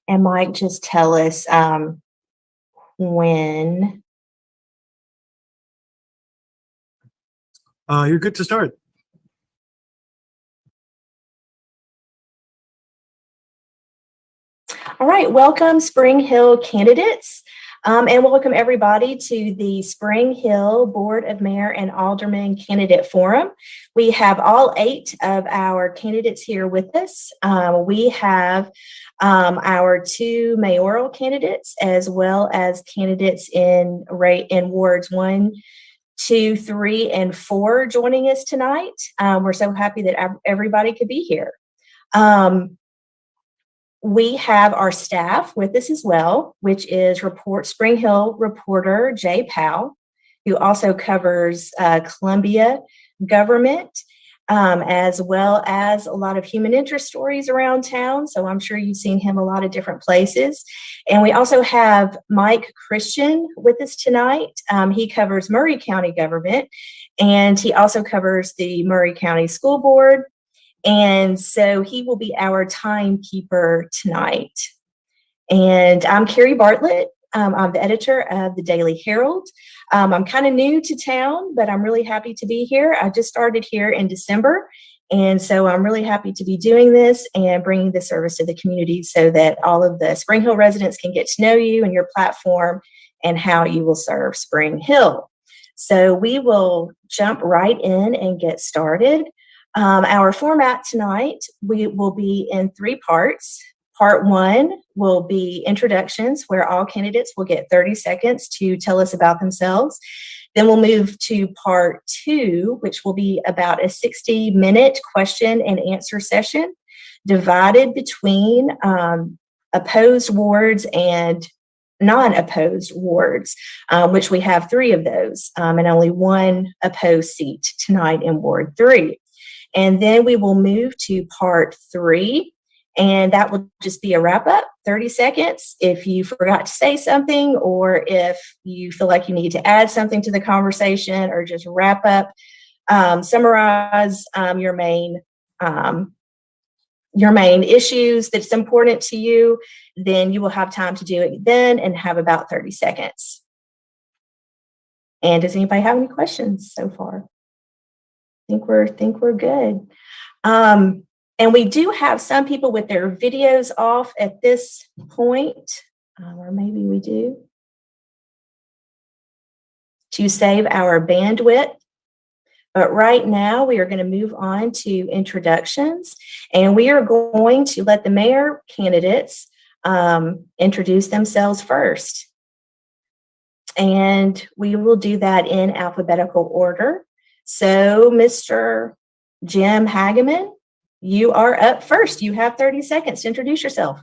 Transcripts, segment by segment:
And Mike, just tell us when. You're good to start. All right, welcome Spring Hill candidates, and welcome everybody to the Spring Hill Board of Mayor and Alderman Candidate Forum. We have all 8 of our candidates here with us. We have our 2 mayoral candidates, as well as candidates in wards 1, 2, 3, and 4 joining us tonight. We're so happy that everybody could be here. We have our staff with us as well, which is Spring Hill reporter Jay Powell, who also covers Columbia government, as well as a lot of human interest stories around town. So I'm sure you've seen him a lot of different places. And we also have Mike Christian with us tonight. He covers Murray County government, and he also covers the Murray County School Board. And so he will be our timekeeper tonight. And I'm Kerri Bartlett. I'm the editor of the Daily Herald. I'm kind of new to town, but I'm really happy to be here. I just started here in December. And so I'm really happy to be doing this and bringing this service to the community so that all of the Spring Hill residents can get to know you and your platform and how you will serve Spring Hill. So we will jump right in and get started. Our format tonight, we will be in 3 parts. Part 1 will be introductions, where all candidates will get 30 seconds to tell us about themselves. Then we'll move to part 2, which will be about a 60-minute question and answer session divided between opposed wards and non-opposed wards, which we have 3 of those, and only 1 opposed seat tonight in Ward 3. And then we will move to part 3, and that will just be a wrap up, 30 seconds. If you forgot to say something, or if you feel like you need to add something to the conversation, or just wrap up, summarize your main issues that's important to you, then you will have time to do it then and have about 30 seconds. And does anybody have any questions so far? Think we're good. And we do have some people with their videos off at this point, or maybe we do, to save our bandwidth. But right now we are going to move on to introductions, and we are going to let the mayor candidates introduce themselves first. And we will do that in alphabetical order. So, Mr. Jim Hageman, you are up first. You have 30 seconds to introduce yourself.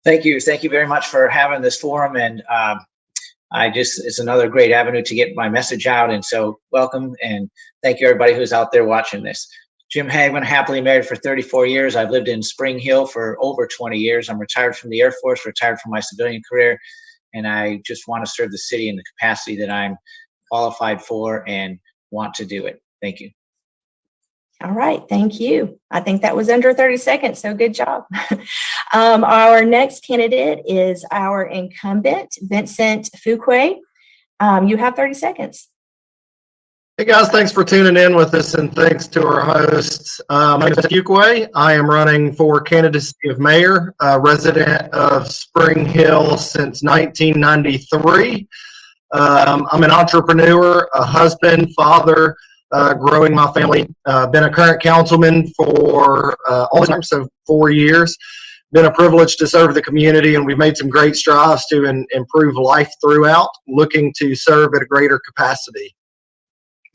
Thank you. Thank you very much for having this forum. And it's another great avenue to get my message out. And so welcome, and thank you everybody who's out there watching this. Jim Hageman, happily married for 34 years. I've lived in Spring Hill for over 20 years. I'm retired from the Air Force, retired from my civilian career, and I just want to serve the city in the capacity that I'm qualified for and want to do it. Thank you. All right, thank you. I think that was under 30 seconds, so good job. Our next candidate is our incumbent, Vincent Fuquay. You have 30 seconds. Hey guys, thanks for tuning in with us, and thanks to our hosts. My name is Fuquay. I am running for candidacy of mayor, resident of Spring Hill since 1993. I'm an entrepreneur, a husband, father, growing my family. Been a current councilman for all the time, so 4 years. Been a privilege to serve the community, and we've made some great strides to improve life throughout, looking to serve at a greater capacity.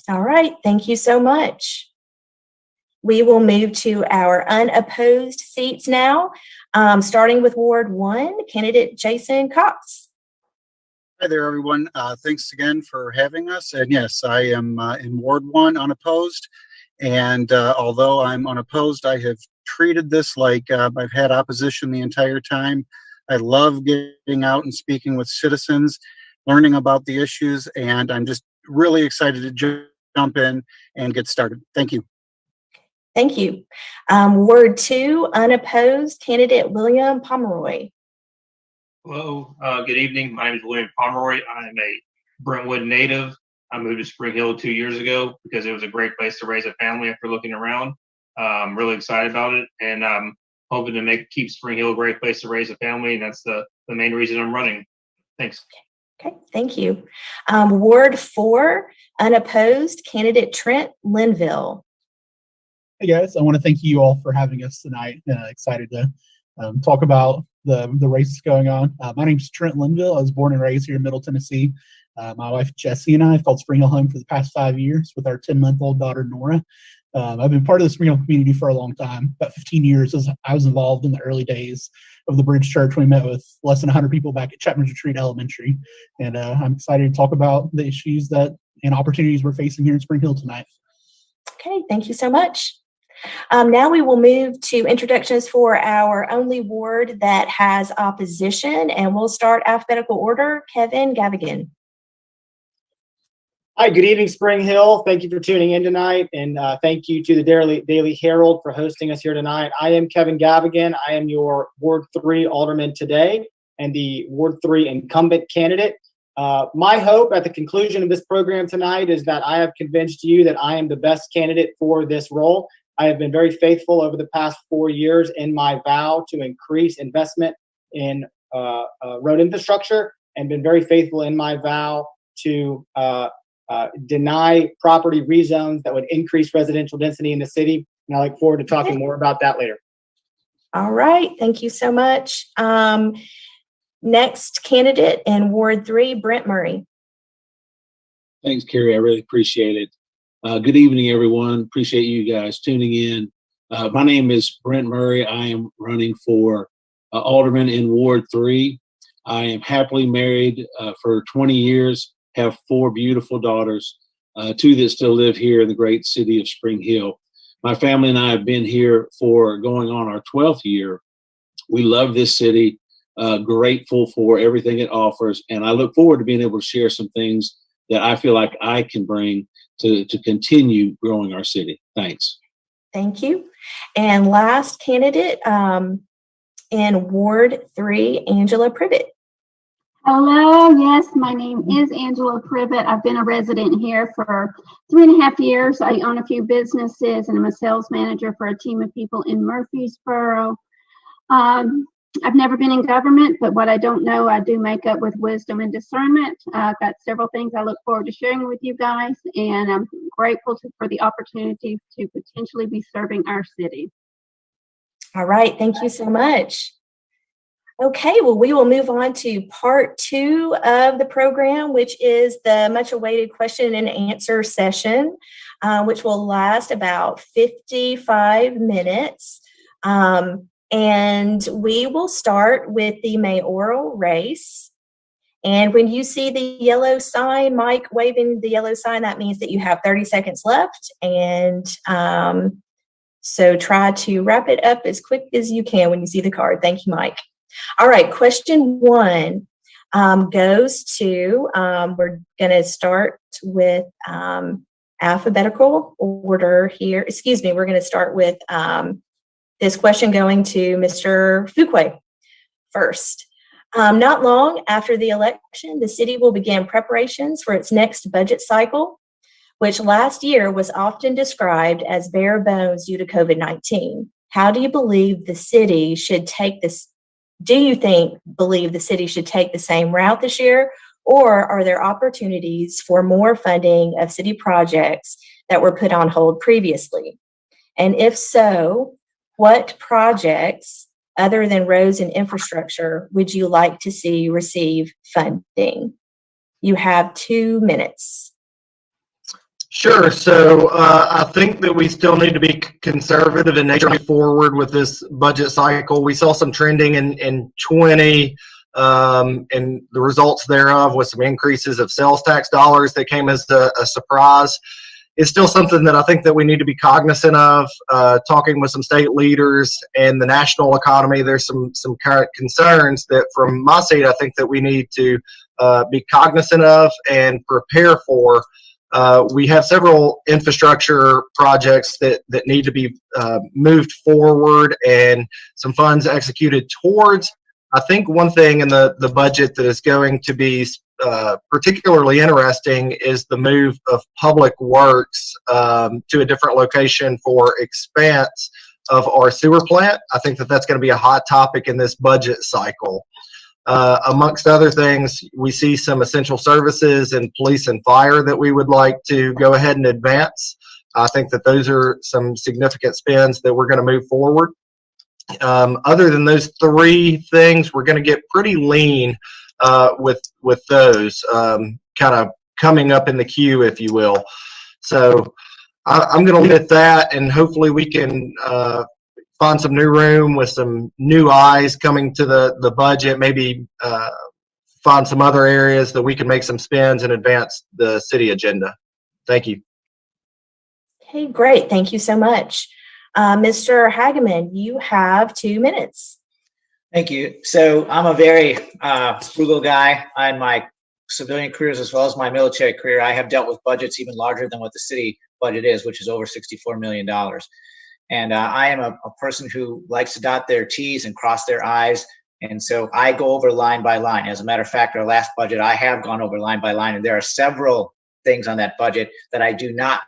All right, thank you so much. We will move to our unopposed seats now, starting with Ward 1, candidate Jason Cox. Hi there, everyone. Thanks again for having us. And yes, I am in Ward 1 unopposed. And although I'm unopposed, I have treated this like I've had opposition the entire time. I love getting out and speaking with citizens, learning about the issues, and I'm just really excited to jump in and get started. Thank you. Thank you. Ward 2, unopposed, candidate William Pomeroy. Hello, good evening. My name is William Pomeroy. I am a Brentwood native. I moved to Spring Hill 2 years ago because it was a great place to raise a family after looking around. I'm really excited about it, and I'm hoping to keep Spring Hill a great place to raise a family, and that's the main reason I'm running. Thanks. Okay, thank you. Ward 4, unopposed, candidate Trent Linville. Hey guys, I want to thank you all for having us tonight. Excited to talk about the races going on. My name's Trent Linville. I was born and raised here in Middle Tennessee. My wife Jessie and I have called Spring Hill home for the past 5 years with our 10-month-old daughter Nora. I've been part of the Spring Hill community for a long time, about 15 years. I was involved in the early days of the Bridge Church. We met with less than 100 people back at Chapman's Retreat Elementary, and I'm excited to talk about the issues and opportunities we're facing here in Spring Hill tonight. Okay, thank you so much. Now we will move to introductions for our only ward that has opposition, and we'll start alphabetical order. Kevin Gavigan. Hi, good evening, Spring Hill. Thank you for tuning in tonight, and thank you to the Daily Herald for hosting us here tonight. I am Kevin Gavigan. I am your Ward 3 Alderman today and the Ward 3 incumbent candidate. My hope at the conclusion of this program tonight is that I have convinced you that I am the best candidate for this role. I have been very faithful over the past 4 years in my vow to increase investment in road infrastructure, and been very faithful in my vow to deny property rezones that would increase residential density in the city. And I look forward to talking more about that later. All right, thank you so much. Next candidate in Ward 3, Brent Murray. Thanks, Kerri. I really appreciate it. Good evening, everyone. Appreciate you guys tuning in. My name is Brent Murray. I am running for Alderman in Ward 3. I am happily married for 20 years, have 4 beautiful daughters, 2 that still live here in the great city of Spring Hill. My family and I have been here for going on our 12th year. We love this city, grateful for everything it offers, and I look forward to being able to share some things that I feel like I can bring to continue growing our city. Thanks. Thank you. And last candidate in Ward 3, Angela Privett. Hello, yes, my name is Angela Privett. I've been a resident here for 3.5 years. I own a few businesses and I'm a sales manager for a team of people in Murfreesboro. I've never been in government, but what I don't know, I do make up with wisdom and discernment. I've got several things I look forward to sharing with you guys, and I'm grateful for the opportunity to potentially be serving our city. All right, thank you so much. Okay, well, we will move on to part 2 of the program, which is the much awaited question and answer session, which will last about 55 minutes. And we will start with the mayoral race. And when you see the yellow sign, Mike waving the yellow sign, that means that you have 30 seconds left. And so try to wrap it up as quick as you can when you see the card. Thank you, Mike. All right, question 1 goes to, we're going to start with alphabetical order here. Excuse me, we're going to start with this question going to Mr. Fuquay first. Not long after the election, the city will begin preparations for its next budget cycle, which last year was often described as bare bones due to COVID-19. How do you believe the city should take this? Do you believe the city should take the same route this year, or are there opportunities for more funding of city projects that were put on hold previously? And if so, what projects other than roads and infrastructure would you like to see receive funding? You have 2 minutes. Sure. So I think that we still need to be conservative and nature forward with this budget cycle. We saw some trending in 20 and the results thereof with some increases of sales tax dollars that came as a surprise. It's still something that I think that we need to be cognizant of. Talking with some state leaders and the national economy, there's some current concerns that from my seat I think that we need to be cognizant of and prepare for. We have several infrastructure projects that need to be moved forward and some funds executed towards. I think one thing in the budget that is going to be particularly interesting is the move of Public Works to a different location for expanse of our sewer plant. I think that's going to be a hot topic in this budget cycle. Amongst other things, we see some essential services in police and fire that we would like to go ahead and advance. I think that those are some significant spends that we're going to move forward. Other than those three things, we're going to get pretty lean with those kind of coming up in the queue, if you will. So I'm going to leave it at that, and hopefully we can find some new room with some new eyes coming to the budget, maybe find some other areas that we can make some spends and advance the city agenda. Thank you. Okay, great. Thank you so much. Mr. Hageman, you have 2 minutes. Thank you. So I'm a very frugal guy. In my civilian careers as well as my military career, I have dealt with budgets even larger than what the city budget is, which is over $64 million. And I am a person who likes to dot their T's and cross their I's. And so I go over line by line. As a matter of fact, our last budget, I have gone over line by line. And there are several things on that budget that I do not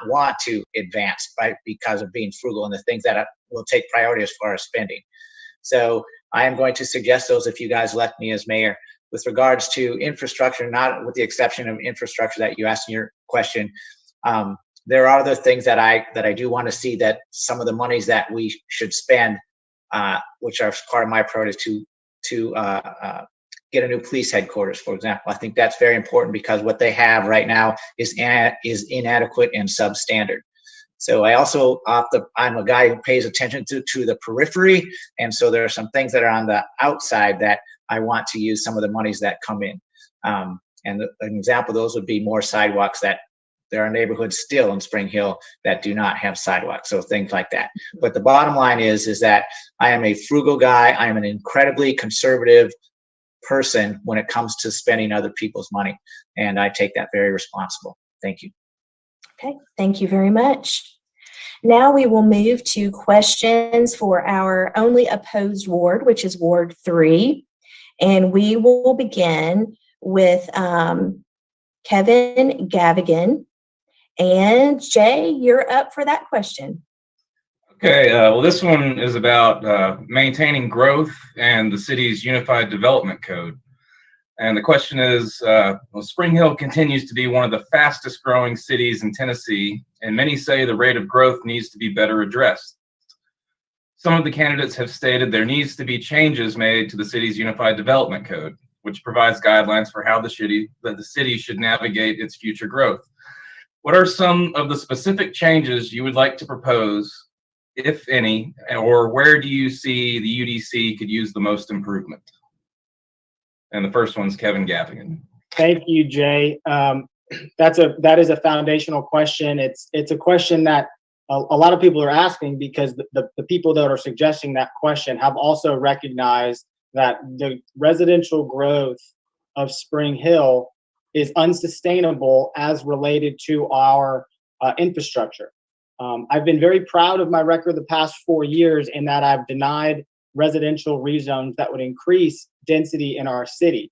want to advance because of being frugal and the things that will take priority as far as spending. So I am going to suggest those if you guys elect me as mayor. With regards to infrastructure, not with the exception of infrastructure that you asked in your question, there are other things that I do want to see, that some of the monies that we should spend, which are part of my priority, to get a new police headquarters, for example. I think that's very important because what they have right now is inadequate and substandard. So I'm a guy who pays attention to the periphery, and so there are some things that are on the outside that I want to use some of the monies that come in. And an example of those would be more sidewalks. That there are neighborhoods still in Spring Hill that do not have sidewalks, so things like that. But the bottom line is that I am a frugal guy. I am an incredibly conservative person when it comes to spending other people's money, and I take that very responsible. Thank you. Okay, thank you very much. Now we will move to questions for our only opposed ward, which is Ward 3. And we will begin with Kevin Gavigan. And Jay, you're up for that question. Okay, well, this one is about maintaining growth and the city's Unified Development Code. And the question is, well, Spring Hill continues to be one of the fastest growing cities in Tennessee, and many say the rate of growth needs to be better addressed. Some of the candidates have stated there needs to be changes made to the city's Unified Development Code, which provides guidelines for how the city should navigate its future growth. What are some of the specific changes you would like to propose, if any, or where do you see the UDC could use the most improvement? And the first one's Kevin Gavigan. Thank you, Jay. That is a foundational question. It's a question that a lot of people are asking because the people that are suggesting that question have also recognized that the residential growth of Spring Hill is unsustainable as related to our infrastructure. I've been very proud of my record the past 4 years in that I've denied residential rezones that would increase density in our city.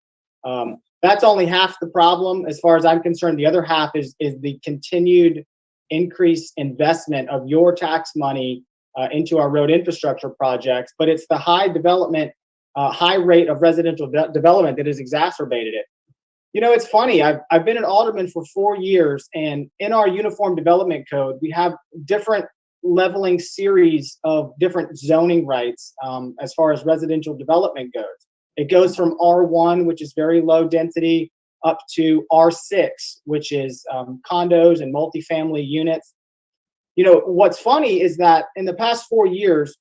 That's only half the problem as far as I'm concerned. The other half is the continued increased investment of your tax money into our road infrastructure projects, but it's the high rate of residential development that has exacerbated it. You know, it's funny, I've been an alderman for 4 years, and in our Uniform Development Code, we have different leveling series of different zoning rights as far as residential development goes. It goes from R1, which is very low density, up to R6, which is condos and multifamily units. You know, what's funny is that in the past 4 years,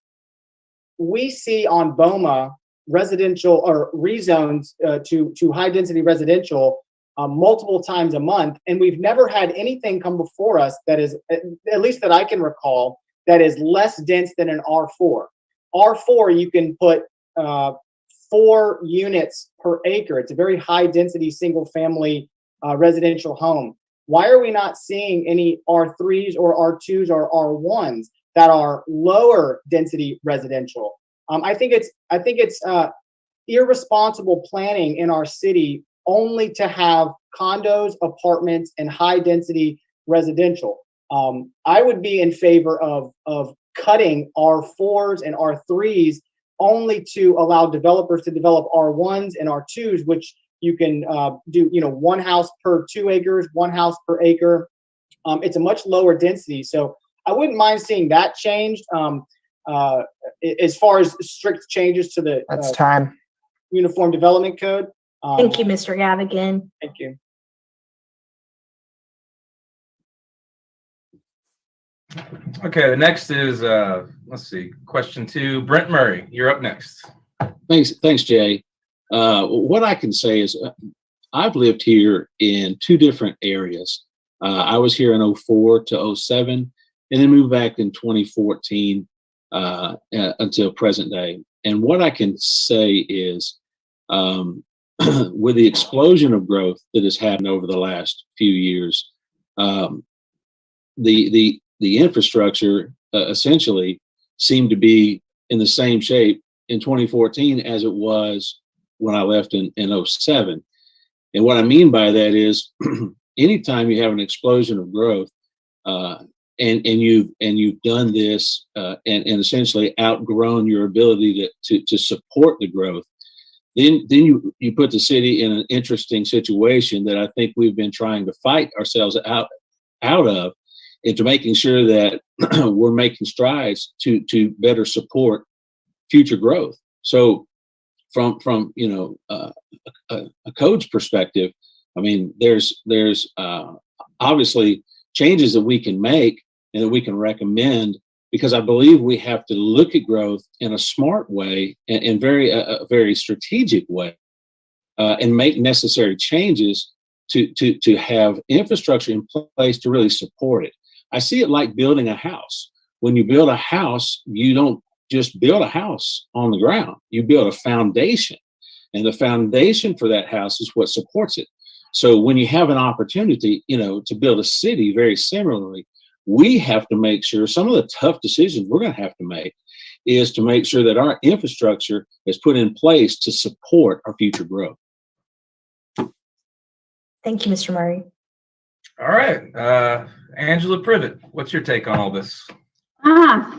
we see on BOMA residential or rezones to high density residential multiple times a month, and we've never had anything come before us that is, at least that I can recall, that is less dense than an R4. R4, you can put 4 units per acre. It's a very high density single family residential home. Why are we not seeing any R3s or R2s or R1s that are lower density residential? I think it's irresponsible planning in our city only to have condos, apartments, and high density residential. I would be in favor of cutting R4s and R3s only to allow developers to develop R1s and R2s, which you can do, one house per 2 acres, one house per acre. It's a much lower density. So I wouldn't mind seeing that changed. As far as strict changes to the time. Uniform Development Code. Thank you, Mr. Gavigan. Thank you. Okay, the next is, let's see, question 2. Brent Murray, you're up next. Thanks, Jay. What I can say is I've lived here in 2 different areas. I was here in 04 to 07, and then moved back in 2014 until present day. And what I can say is, with the explosion of growth that has happened over the last few years, the infrastructure essentially seemed to be in the same shape in 2014 as it was when I left in 07. And what I mean by that is anytime you have an explosion of growth, and you've done this and essentially outgrown your ability to support the growth, then you put the city in an interesting situation that I think we've been trying to fight ourselves out of, into making sure that we're making strides to better support future growth. So from a code's perspective, I mean, there's obviously changes that we can make and that we can recommend, because I believe we have to look at growth in a smart way and a very strategic way, and make necessary changes to have infrastructure in place to really support it. I see it like building a house. When you build a house, you don't just build a house on the ground. You build a foundation, and the foundation for that house is what supports it. So when you have an opportunity, to build a city very similarly, we have to make sure some of the tough decisions we're going to have to make is to make sure that our infrastructure is put in place to support our future growth. Thank you, Mr. Murray. All right, Angela Privett, what's your take on all this?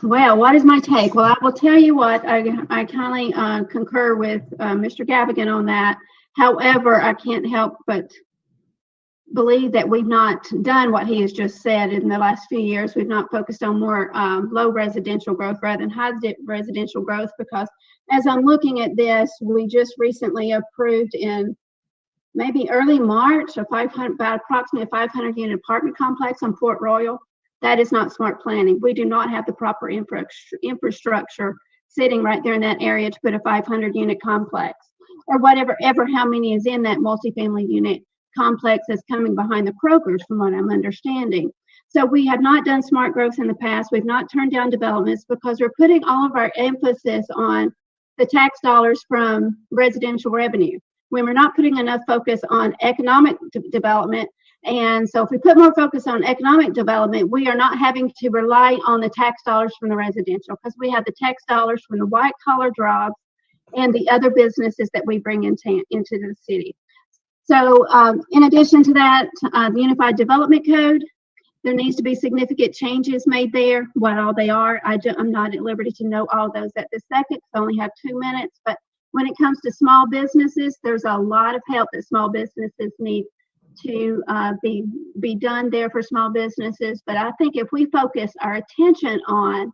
Well, what is my take? Well, I will tell you what, I kindly concur with Mr. Gavigan on that. However, I can't help but believe that we've not done what he has just said in the last few years. We've not focused on more low residential growth rather than high residential growth, because as I'm looking at this, we just recently approved in maybe early March about approximately a 500 unit apartment complex on Port Royal. That is not smart planning. We do not have the proper infrastructure sitting right there in that area to put a 500 unit complex, or how many is in that multifamily unit complex that's coming behind the Krogers, from what I'm understanding. So we have not done smart growth in the past. We've not turned down developments because we're putting all of our emphasis on the tax dollars from residential revenue, when we're not putting enough focus on economic development. And so if we put more focus on economic development, we are not having to rely on the tax dollars from the residential, because we have the tax dollars from the white collar jobs and the other businesses that we bring into the city. So in addition to that, the Unified Development Code, there needs to be significant changes made there. What all they are, I'm not at liberty to know all those at this second. I only have 2 minutes. But when it comes to small businesses, there's a lot of help that small businesses need to be done there for small businesses. But I think if we focus our attention on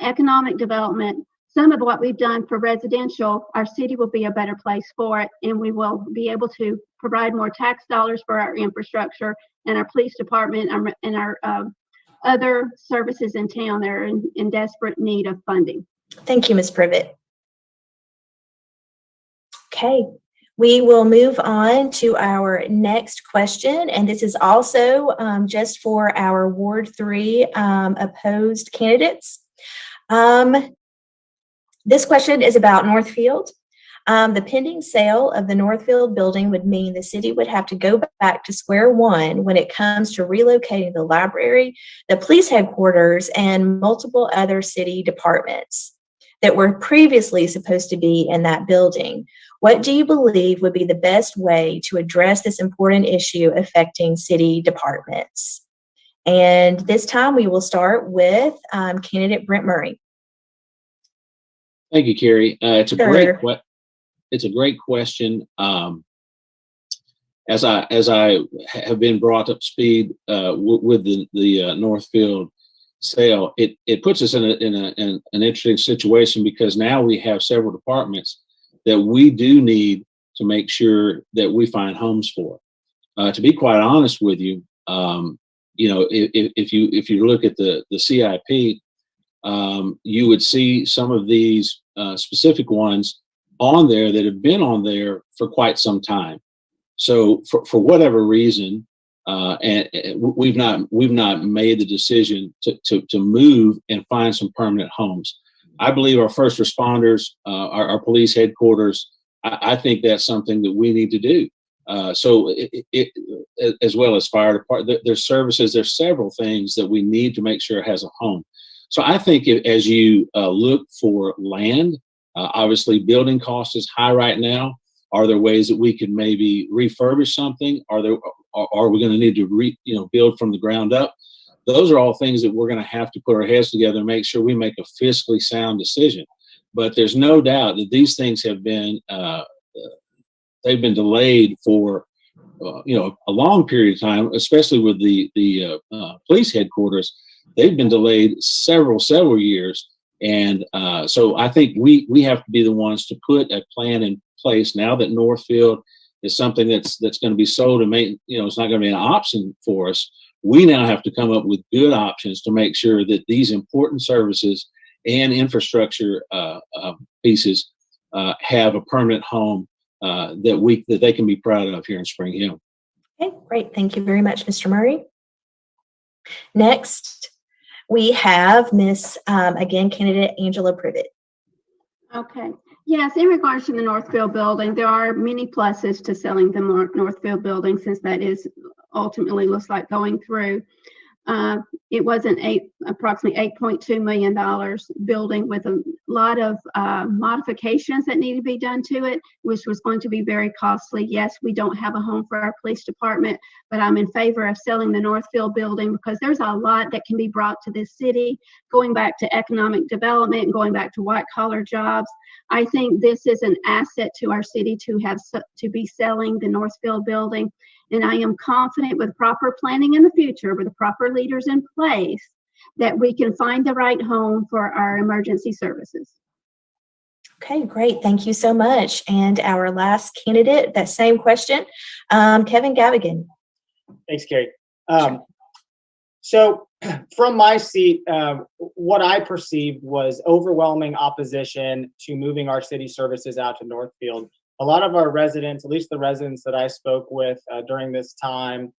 economic development, some of what we've done for residential, our city will be a better place for it, and we will be able to provide more tax dollars for our infrastructure and our police department and our other services in town that are in desperate need of funding. Thank you, Ms. Privett. Okay, we will move on to our next question, and this is also just for our Ward 3 opposed candidates. This question is about Northfield. The pending sale of the Northfield building would mean the city would have to go back to square one when it comes to relocating the library, the police headquarters, and multiple other city departments that were previously supposed to be in that building. What do you believe would be the best way to address this important issue affecting city departments? And this time we will start with candidate Brent Murray. Thank you, Kerri. It's a Sure. great question. As I have been brought up to speed with the Northfield sale, it puts us in an interesting situation, because now we have several departments that we do need to make sure that we find homes for. To be quite honest with you, if you look at the CIP, you would see some of these specific ones on there that have been on there for quite some time. So for whatever reason, and we've not made the decision to move and find some permanent homes. I believe our first responders, our police headquarters, I think that's something that we need to do. So as well as fire department, there's services, there's several things that we need to make sure it has a home. So I think as you look for land, obviously building cost is high right now. Are there ways that we could maybe refurbish something? Are we going to need to build from the ground up? Those are all things that we're going to have to put our heads together and make sure we make a fiscally sound decision. But there's no doubt that these things have been they've been delayed for a long period of time, especially with the police headquarters. They've been delayed several years, and so I think we have to be the ones to put a plan in place now that Northfield is something that's going to be sold and it's not going to be an option for us. We now have to come up with good options to make sure that these important services and infrastructure pieces have a permanent home that they can be proud of here in Spring Hill. Okay, great. Thank you very much, Mr. Murray. Next, we have again, candidate Angela Privett. Okay. Yes, in regards to the Northfield building, there are many pluses to selling the Northfield building, since that is ultimately looks like going through. It was approximately $8.2 million building with a lot of modifications that need to be done to it, which was going to be very costly. Yes, we don't have a home for our police department, but I'm in favor of selling the Northfield building because there's a lot that can be brought to this city, going back to economic development and going back to white collar jobs. I think this is an asset to our city to be selling the Northfield building. And I am confident with proper planning in the future, with the proper leaders in place, that we can find the right home for our emergency services. Okay, great. Thank you so much. And our last candidate, that same question, Kevin Gavigan. Thanks, Kerri. So from my seat, what I perceived was overwhelming opposition to moving our city services out to Northfield. A lot of our residents, at least the residents that I spoke with during this time,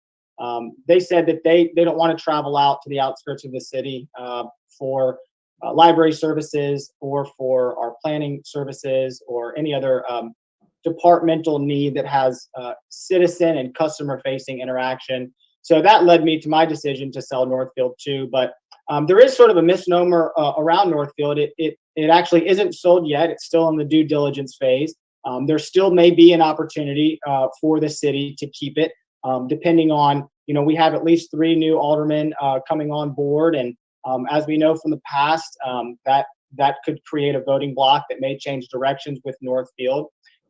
they said that they don't want to travel out to the outskirts of the city for library services or for our planning services or any other departmental need that has citizen and customer-facing interaction. So that led me to my decision to sell Northfield too. But there is sort of a misnomer around Northfield. It actually isn't sold yet. It's still in the due diligence phase. There still may be an opportunity for the city to keep it, depending on, we have at least 3 new aldermen coming on board. And as we know from the past, that could create a voting block that may change directions with Northfield.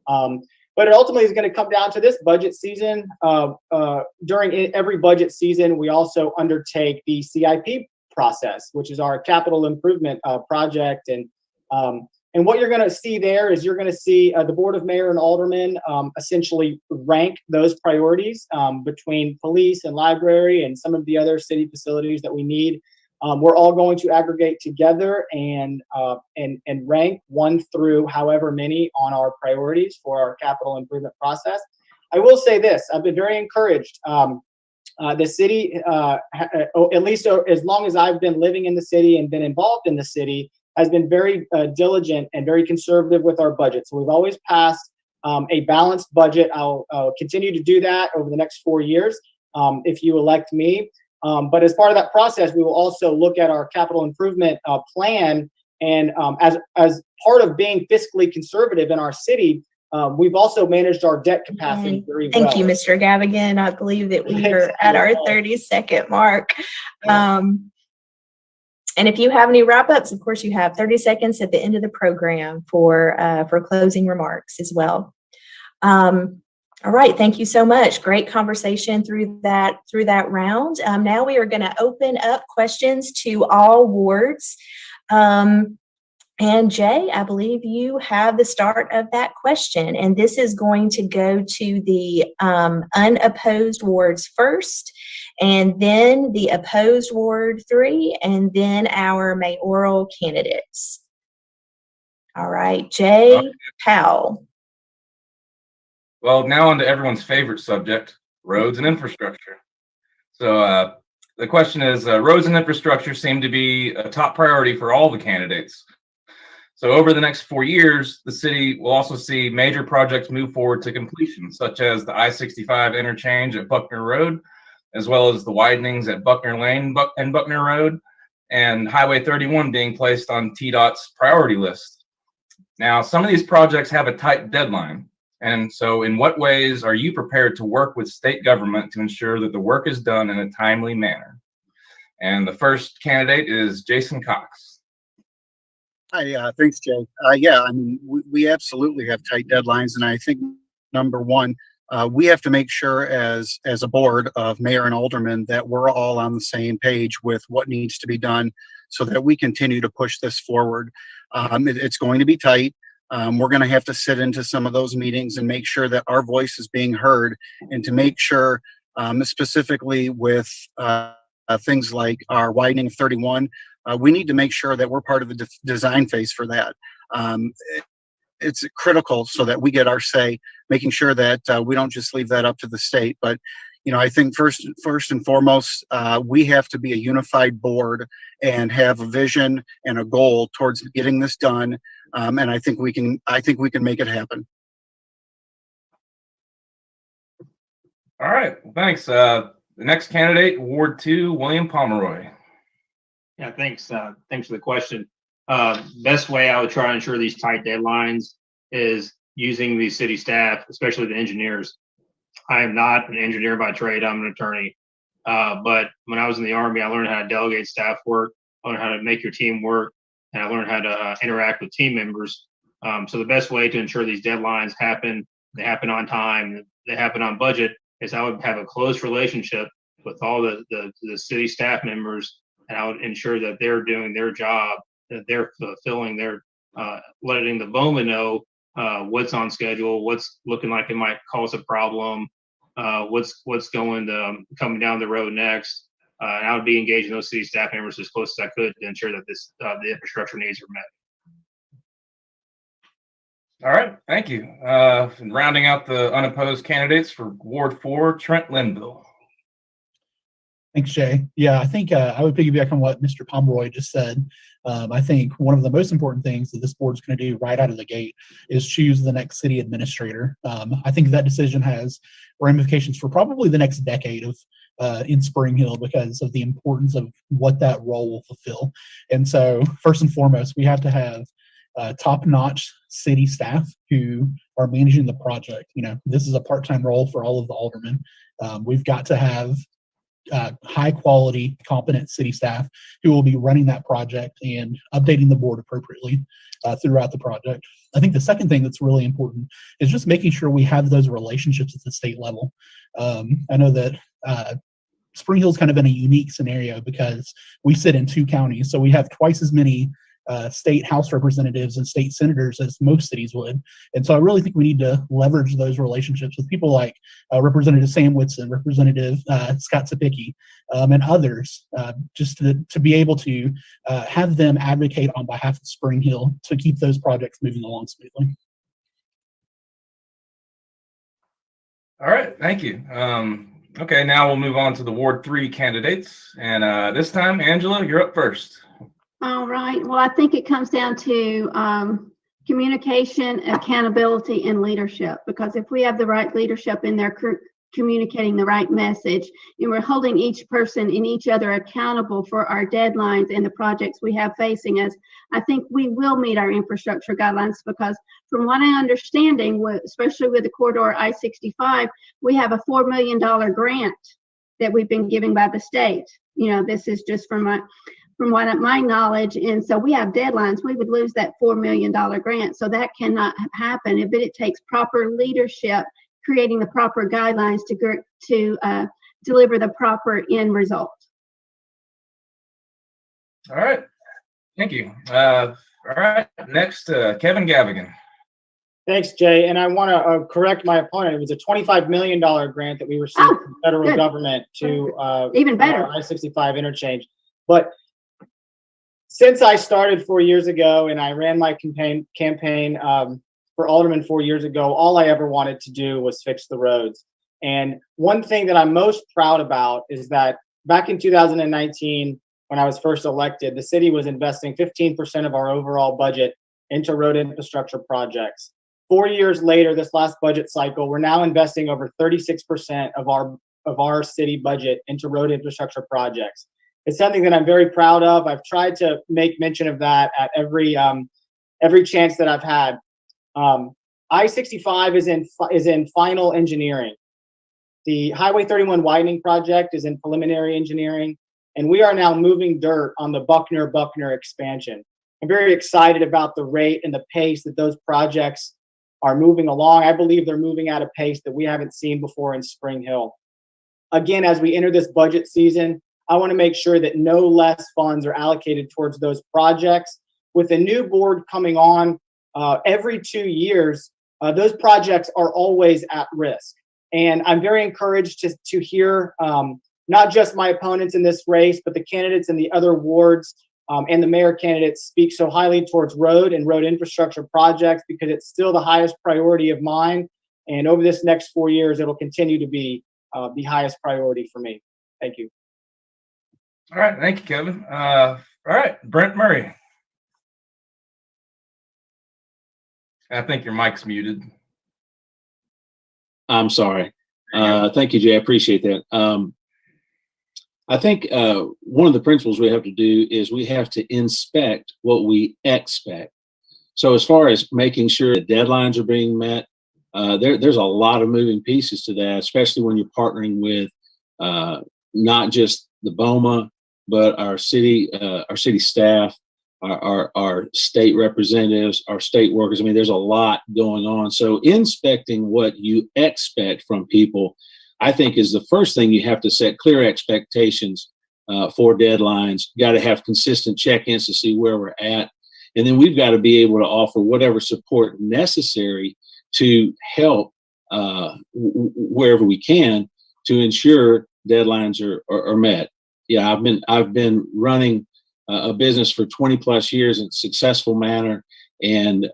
But it ultimately is going to come down to this budget season. During every budget season, we also undertake the CIP process, which is our capital improvement project. And what you're going to see there is you're going to see the Board of Mayor and Aldermen essentially rank those priorities between police and library and some of the other city facilities that we need. We're all going to aggregate together and rank 1 through however many on our priorities for our capital improvement process. I will say this: I've been very encouraged. The city, at least as long as I've been living in the city and been involved in the city, has been very diligent and very conservative with our budget. So we've always passed a balanced budget. I'll continue to do that over the next 4 years if you elect me. But as part of that process, we will also look at our capital improvement plan. And as part of being fiscally conservative in our city, we've also managed our debt capacity very well. Thank you, Mr. Gavigan. I believe that we are at our 30-second mark. And if you have any wrap-ups, of course, you have 30 seconds at the end of the program for closing remarks as well. All right, thank you so much. Great conversation through that round. Now we are going to open up questions to all wards. And Jay, I believe you have the start of that question, and this is going to go to the unopposed wards first, and then the opposed Ward 3, and then our mayoral candidates. All right, Jay Powell. Well, now on to everyone's favorite subject, roads and infrastructure. So the question is, roads and infrastructure seem to be a top priority for all the candidates. So over the next 4 years, the city will also see major projects move forward to completion, such as the I-65 interchange at Buckner Road, as well as the widenings at Buckner Lane and Buckner Road, and Highway 31 being placed on TDOT's priority list. Now, some of these projects have a tight deadline. And so in what ways are you prepared to work with state government to ensure that the work is done in a timely manner? And the first candidate is Jason Cox. Hi, thanks, Jay. Yeah, I mean, we absolutely have tight deadlines, and I think number one, we have to make sure as a board of mayor and aldermen that we're all on the same page with what needs to be done so that we continue to push this forward. It's going to be tight. We're going to have to sit into some of those meetings and make sure that our voice is being heard, and to make sure, specifically with things like our widening of 31, we need to make sure that we're part of the design phase for that. It's critical so that we get our say, making sure that we don't just leave that up to the state. But, you know, I think first and foremost, we have to be a unified board and have a vision and a goal towards getting this done. And I think we can make it happen. All right, well, thanks. The next candidate, Ward 2, William Pomeroy. Yeah, thanks. Thanks for the question. Best way I would try to ensure these tight deadlines is using the city staff, especially the engineers. I am not an engineer by trade. I'm an attorney. But when I was in the Army, I learned how to delegate staff work, I learned how to make your team work, and I learned how to interact with team members. So the best way to ensure these deadlines happen, they happen on time, they happen on budget, is I would have a close relationship with all the city staff members, and I would ensure that they're doing their job, that they're fulfilling their, letting the bowman know what's on schedule, what's looking like it might cause a problem, what's going to coming down the road next. And I would be engaging those city staff members as close as I could to ensure that the infrastructure needs are met. All right, thank you. And rounding out the unopposed candidates for Ward 4, Trent Linville. Thanks, Jay. Yeah, I think I would piggyback on what Mr. Pomeroy just said. I think one of the most important things that this board's going to do right out of the gate is choose the next city administrator. I think that decision has ramifications for probably the next decade of in Spring Hill because of the importance of what that role will fulfill. And so, first and foremost, we have to have top-notch city staff who are managing the project. You know, this is a part-time role for all of the aldermen. We've got to have high quality, competent city staff who will be running that project and updating the board appropriately throughout the project. I think the second thing that's really important is just making sure we have those relationships at the state level. I know that Spring Hill's kind of in a unique scenario because we sit in 2 counties, so we have twice as many state house representatives and state senators as most cities would. And so I really think we need to leverage those relationships with people like Representative Sam Whitson, Representative Scott Sapicki, and others, just to be able to have them advocate on behalf of Spring Hill to keep those projects moving along smoothly. All right, thank you. Okay, now we'll move on to the Ward 3 candidates. And this time, Angela, you're up first. All right. Well, I think it comes down to communication, accountability, and leadership. Because if we have the right leadership in there communicating the right message, and we're holding each person and each other accountable for our deadlines and the projects we have facing us, I think we will meet our infrastructure guidelines. Because from what I'm understanding, especially with the corridor I-65, we have a $4 million grant that we've been given by the state. This is just from my knowledge. And so we have deadlines. We would lose that $4 million grant. So that cannot happen. But it takes proper leadership, creating the proper guidelines to deliver the proper end result. All right. Thank you. All right. Next, Kevin Gavigan. Thanks, Jay. And I want to correct my opponent. It was a $25 million grant that we received from the federal government to even better I-65 interchange. But since I started 4 years ago and I ran my campaign for Alderman 4 years ago, all I ever wanted to do was fix the roads. And one thing that I'm most proud about is that back in 2019, when I was first elected, the city was investing 15% of our overall budget into road infrastructure projects. 4 years later, this last budget cycle, we're now investing over 36% of our city budget into road infrastructure projects. It's something that I'm very proud of. I've tried to make mention of that at every chance that I've had. I-65 is in final engineering. The Highway 31 widening project is in preliminary engineering, and we are now moving dirt on the Buckner expansion. I'm very excited about the rate and the pace that those projects are moving along. I believe they're moving at a pace that we haven't seen before in Spring Hill. Again, as we enter this budget season, I want to make sure that no less funds are allocated towards those projects. With a new board coming on every 2 years, those projects are always at risk. And I'm very encouraged to hear not just my opponents in this race, but the candidates in the other wards and the mayor candidates speak so highly towards road and road infrastructure projects, because it's still the highest priority of mine. And over this next 4 years, it'll continue to be the highest priority for me. Thank you. All right. Thank you, Kevin. All right. Brent Murray. I think your mic's muted. I'm sorry. Thank you, Jay. I appreciate that. I think one of the principles we have to do is we have to inspect what we expect. So as far as making sure that deadlines are being met, there's a lot of moving pieces to that, especially when you're partnering with not just the BOMA, but our city staff, our state representatives, our state workers. I mean, there's a lot going on. So inspecting what you expect from people, I think, is the first thing. You have to set clear expectations for deadlines. Got to have consistent check-ins to see where we're at. And then we've got to be able to offer whatever support necessary to help wherever we can to ensure deadlines are met. Yeah, I've been running a business for 20 plus years in a successful manner, and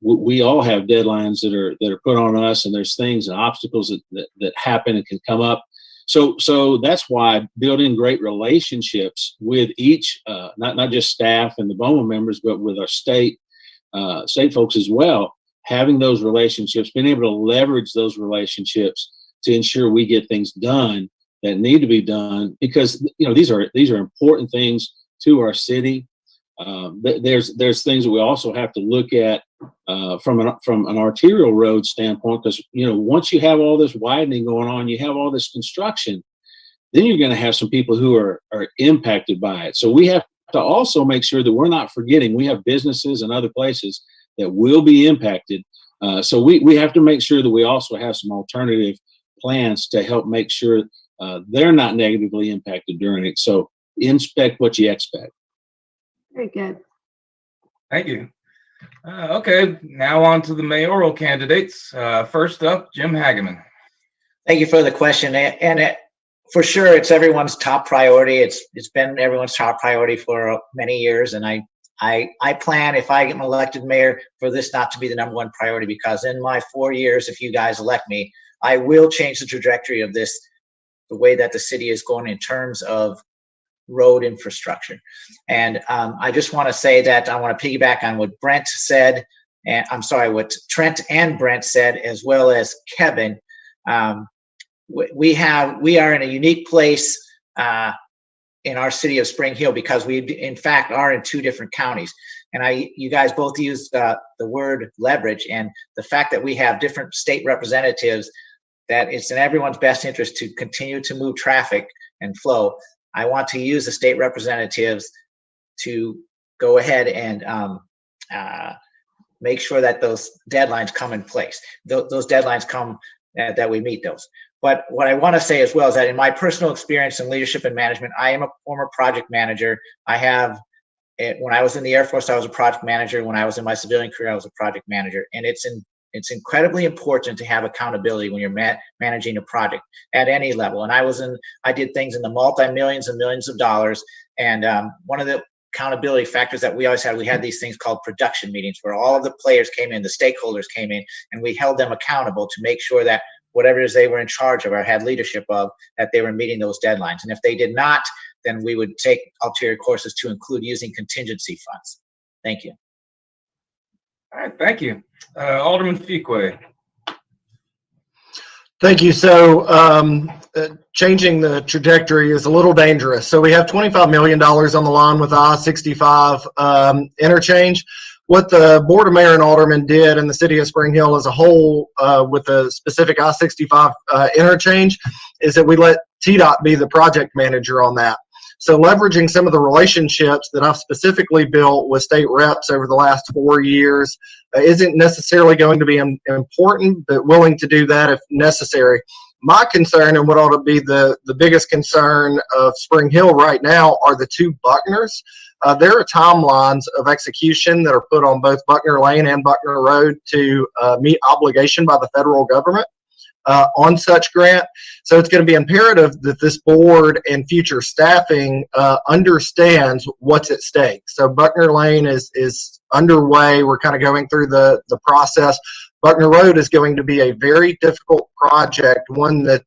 we all have deadlines that are put on us, and there's things and obstacles that happen and can come up. So that's why building great relationships with each, not just staff and the BOMA members, but with our state folks as well, having those relationships, being able to leverage those relationships to ensure we get things done that need to be done, because these are important things to our city. There's things that we also have to look at from an arterial road standpoint, because once you have all this widening going on, you have all this construction, then you're going to have some people who are impacted by it. So we have to also make sure that we're not forgetting we have businesses and other places that will be impacted. So we have to make sure that we also have some alternative plans to help make sure they're not negatively impacted during it. So inspect what you expect. Very good. Thank you. Okay, now on to the mayoral candidates. First up, Jim Hageman. Thank you for the question. And for sure, it's everyone's top priority. It's been everyone's top priority for many years. And I plan, if I get elected mayor, for this not to be the number one priority, because in my 4 years, if you guys elect me, I will change the trajectory of this, the way that the city is going in terms of road infrastructure. And I just want to say that I want to piggyback on what Brent said, and I'm sorry, what Trent and Brent said, as well as Kevin. We are in a unique place in our city of Spring Hill because we, in fact, are in 2 different counties. And you guys both used the word leverage, and the fact that we have different state representatives, that it's in everyone's best interest to continue to move traffic and flow. I want to use the state representatives to go ahead and make sure that those deadlines come in place. Those deadlines come, that we meet those. But what I want to say as well is that in my personal experience in leadership and management, I am a former project manager. When I was in the Air Force, I was a project manager. When I was in my civilian career, I was a project manager. And it's incredibly important to have accountability when you're managing a project at any level. And I did things in the multi-millions and millions of dollars. And one of the accountability factors that we always had, we had these things called production meetings where all of the players came in, the stakeholders came in, and we held them accountable to make sure that whatever it is they were in charge of or had leadership of, that they were meeting those deadlines. And if they did not, then we would take ulterior courses to include using contingency funds. Thank you. All right, thank you. Alderman Fuquay. Thank you. So changing the trajectory is a little dangerous. So we have $25 million on the line with the I-65 interchange. What the Board of Mayor and Aldermen did in the city of Spring Hill as a whole with the specific I-65 interchange is that we let TDOT be the project manager on that. So leveraging some of the relationships that I've specifically built with state reps over the last 4 years isn't necessarily going to be important, but willing to do that if necessary. My concern, and what ought to be the biggest concern of Spring Hill right now, are the 2 Buckners. There are timelines of execution that are put on both Buckner Lane and Buckner Road to meet obligation by the federal government on such grant. So it's going to be imperative that this board and future staffing understands what's at stake. So Buckner Lane is underway. We're kind of going through the process. Buckner Road is going to be a very difficult project, one that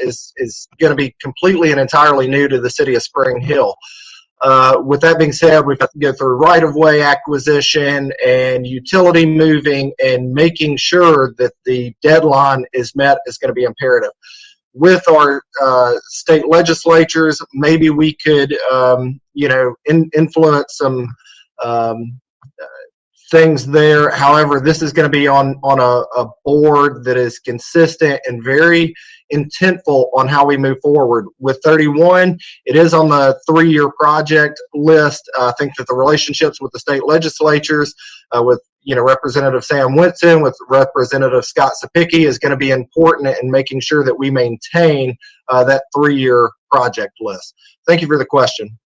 is going to be completely and entirely new to the city of Spring Hill. With that being said, we've got to go through right-of-way acquisition and utility moving, and making sure that the deadline is met is going to be imperative. With our state legislatures, maybe we could, influence some things there. However, this is going to be on a board that is consistent and very intentful on how we move forward. With 31, it is on the 3-year project list. I think that the relationships with the state legislatures, with Representative Sam Winston, with Representative Scott Sapicki, is going to be important in making sure that we maintain that 3-year project list. Thank you for the question.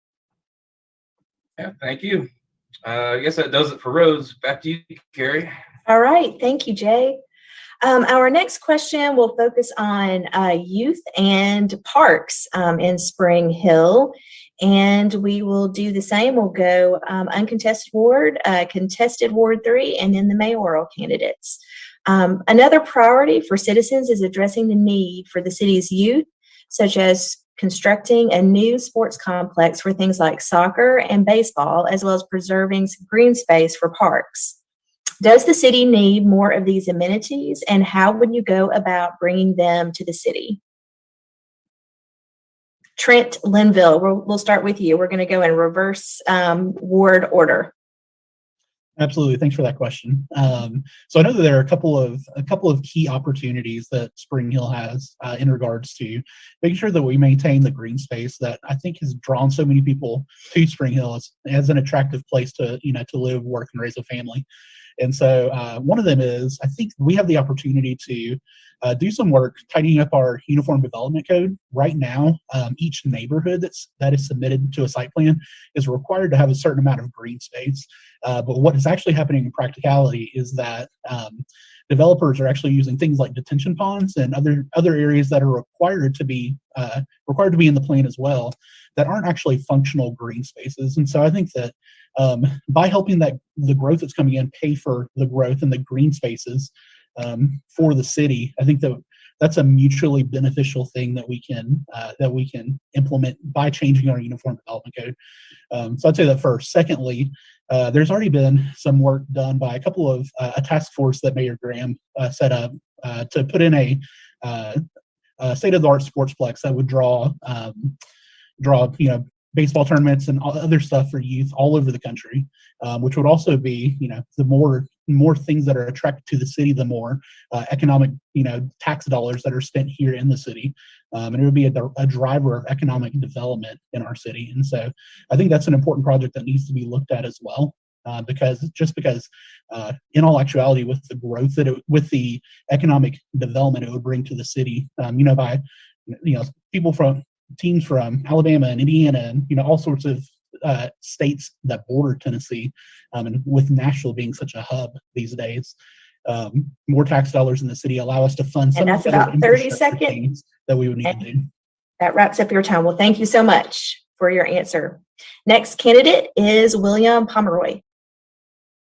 Yeah, thank you. I guess that does it for roads. Back to you, Kerri. All right. Thank you, Jay. Our next question will focus on youth and parks in Spring Hill. And we will do the same. We'll go uncontested ward, contested Ward 3, and then the mayoral candidates. Another priority for citizens is addressing the need for the city's youth, such as constructing a new sports complex for things like soccer and baseball, as well as preserving some green space for parks. Does the city need more of these amenities, and how would you go about bringing them to the city? Trent Linville, we'll start with you. We're going to go in reverse ward order. Absolutely. Thanks for that question. So I know that there are a couple of key opportunities that Spring Hill has in regards to making sure that we maintain the green space that I think has drawn so many people to Spring Hill as an attractive place to live, work, and raise a family. And so one of them is, I think we have the opportunity to do some work tidying up our uniform development code. Right now, each neighborhood that is submitted to a site plan is required to have a certain amount of green space. But what is actually happening in practicality is that developers are actually using things like detention ponds and other areas that are required to be in the plan as well, that aren't actually functional green spaces. And so I think that by helping the growth that's coming in pay for the growth in the green spaces for the city, I think that that's a mutually beneficial thing that we can implement by changing our uniform development code. So I'd say that first. Secondly, there's already been some work done by a couple of a task force that Mayor Graham set up to put in a state-of-the-art sportsplex that would draw baseball tournaments and other stuff for youth all over the country, which would also be, the more things that are attracted to the city, the more economic, tax dollars that are spent here in the city. And it would be a driver of economic development in our city. And so I think that's an important project that needs to be looked at as well. Because in all actuality, with the growth with the economic development it would bring to the city, by people from teams from Alabama and Indiana and all sorts of states that border Tennessee, and with Nashville being such a hub these days, more tax dollars in the city allow us to fund some And that's of the about 30 infrastructure seconds. things that we would need to do. That wraps up your time. Well, thank you so much for your answer. Next candidate is William Pomeroy,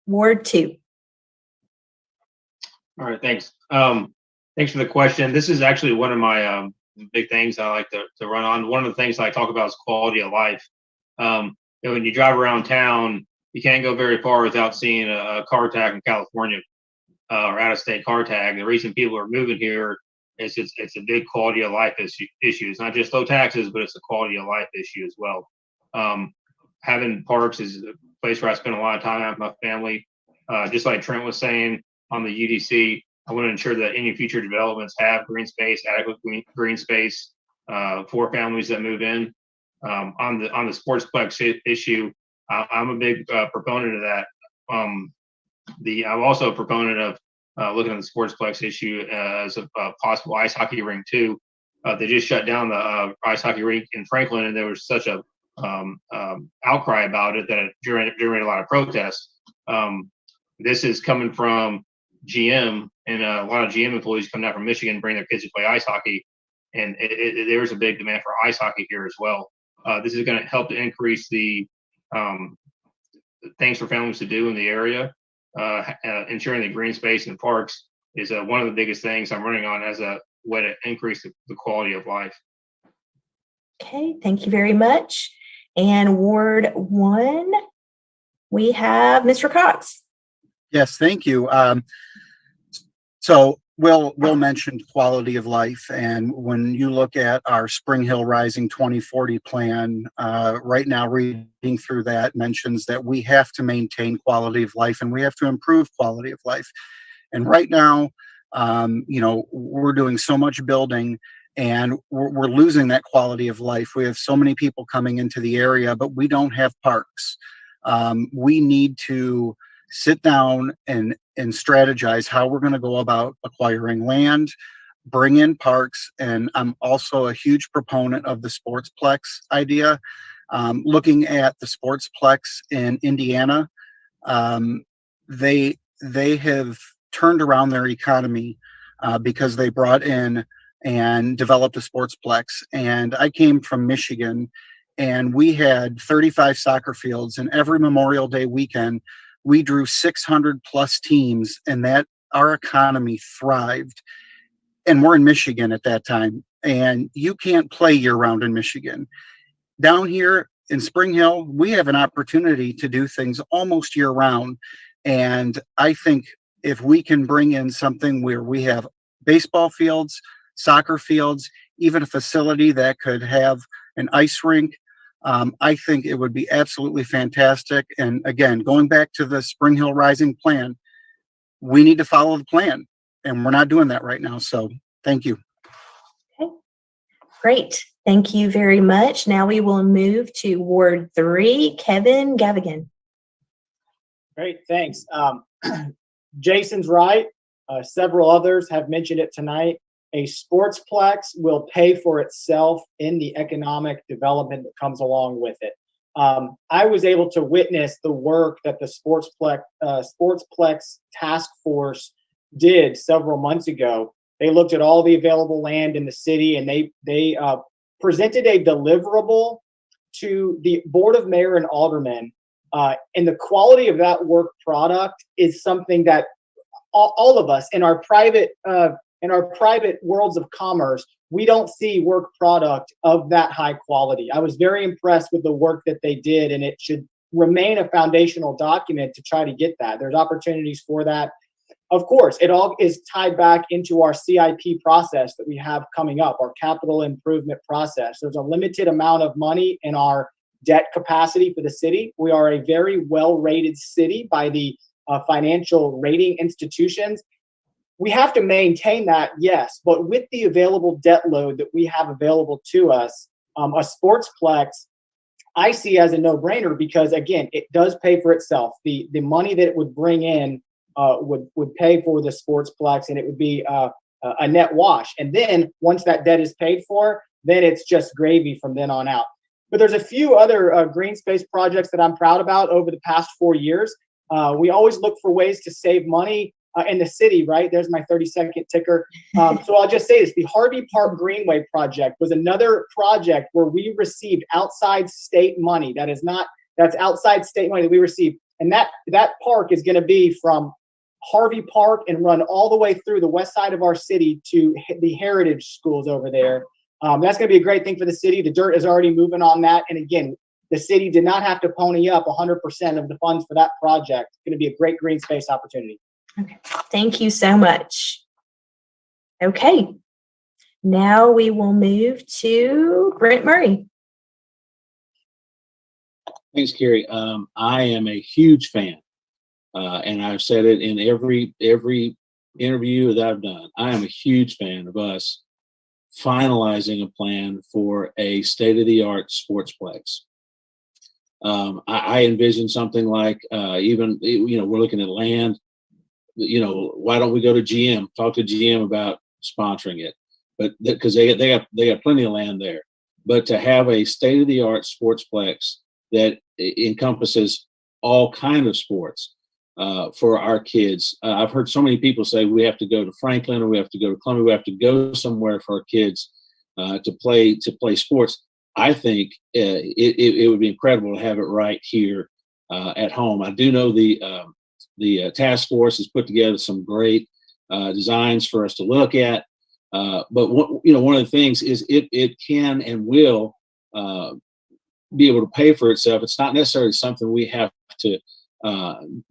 Ward 2. All right, thanks. Thanks for the question. This is actually one of my big things I like to run on. One of the things I talk about is quality of life. When you drive around town, you can't go very far without seeing a car tag in California or out-of-state car tag. The reason people are moving here is it's a big quality of life issue. It's not just low taxes, but it's a quality of life issue as well. Having parks is a place where I spend a lot of time with my family. Just like Trent was saying on the UDC, I want to ensure that any future developments have green space, adequate green space for families that move in. On the sportsplex issue, I'm a big proponent of that. I'm also a proponent of looking at the sportsplex issue as a possible ice hockey rink too. They just shut down the ice hockey rink in Franklin, and there was such a outcry about it that it generated a lot of protests. This is coming from GM, and a lot of GM employees come down from Michigan, bring their kids to play ice hockey, and there's a big demand for ice hockey here as well. This is going to help to increase the things for families to do in the area. Ensuring the green space and parks is one of the biggest things I'm running on as a way to increase the quality of life. Okay, thank you very much. And Ward 1, we have Mr. Cox. Yes, thank you. So Will mentioned quality of life, and when you look at our Spring Hill Rising 2040 plan, right now reading through that mentions that we have to maintain quality of life and we have to improve quality of life. And right now, we're doing so much building and we're losing that quality of life. We have so many people coming into the area, but we don't have parks. We need to sit down and strategize how we're going to go about acquiring land, bring in parks, and I'm also a huge proponent of the sportsplex idea. Looking at the sportsplex in Indiana, they have turned around their economy because they brought in and developed a sportsplex. And I came from Michigan, and we had 35 soccer fields, and every Memorial Day weekend, we drew 600 plus teams, and that our economy thrived. And we're in Michigan at that time, and you can't play year round in Michigan. Down here in Spring Hill, we have an opportunity to do things almost year round. And I think if we can bring in something where we have baseball fields, soccer fields, even a facility that could have an ice rink, I think it would be absolutely fantastic. And again, going back to the Spring Hill Rising plan, we need to follow the plan, and we're not doing that right now. So thank you. Okay, great. Thank you very much. Now we will move to Ward 3, Kevin Gavigan. Great, thanks. Jason's right. Several others have mentioned it tonight. A sportsplex will pay for itself in the economic development that comes along with it. I was able to witness the work that the sportsplex task force did several months ago. They looked at all the available land in the city, and they presented a deliverable to the Board of Mayor and Alderman. And the quality of that work product is something that all of us in our private in our private worlds of commerce, we don't see work product of that high quality. I was very impressed with the work that they did, and it should remain a foundational document to try to get that. There's opportunities for that. Of course, it all is tied back into our CIP process that we have coming up, our capital improvement process. There's a limited amount of money in our debt capacity for the city. We are a very well-rated city by the financial rating institutions. We have to maintain that, yes, but with the available debt load that we have available to us, a sportsplex I see as a no-brainer because, again, it does pay for itself. The money that it would bring in would pay for the sportsplex, and it would be a net wash. And then once that debt is paid for, then it's just gravy from then on out. But there's a few other green space projects that I'm proud about over the past 4 years. We always look for ways to save money in the city, right? There's my 30-second ticker. So I'll just say this. The Harvey Park Greenway project was another project where we received outside state money. That's outside state money that we received. And that park is going to be from Harvey Park and run all the way through the west side of our city to the heritage schools over there. That's going to be a great thing for the city. The dirt is already moving on that. And again, the city did not have to pony up 100% of the funds for that project. It's going to be a great green space opportunity. Okay, thank you so much. Okay, now we will move to Brent Murray. Thanks, Kerri. I am a huge fan, and I've said it in every interview that I've done. I am a huge fan of us finalizing a plan for a state-of-the-art sportsplex. I envision something like we're looking at land. Why don't we go to GM, talk to GM about sponsoring it? But because they got plenty of land there. But to have a state-of-the-art sportsplex that encompasses all kind of sports for our kids. I've heard so many people say we have to go to Franklin or we have to go to Columbia. We have to go somewhere for our kids to play sports. I think it would be incredible to have it right here at home. I do know the task force has put together some great designs for us to look at. But one of the things is it can and will be able to pay for itself. It's not necessarily something we have to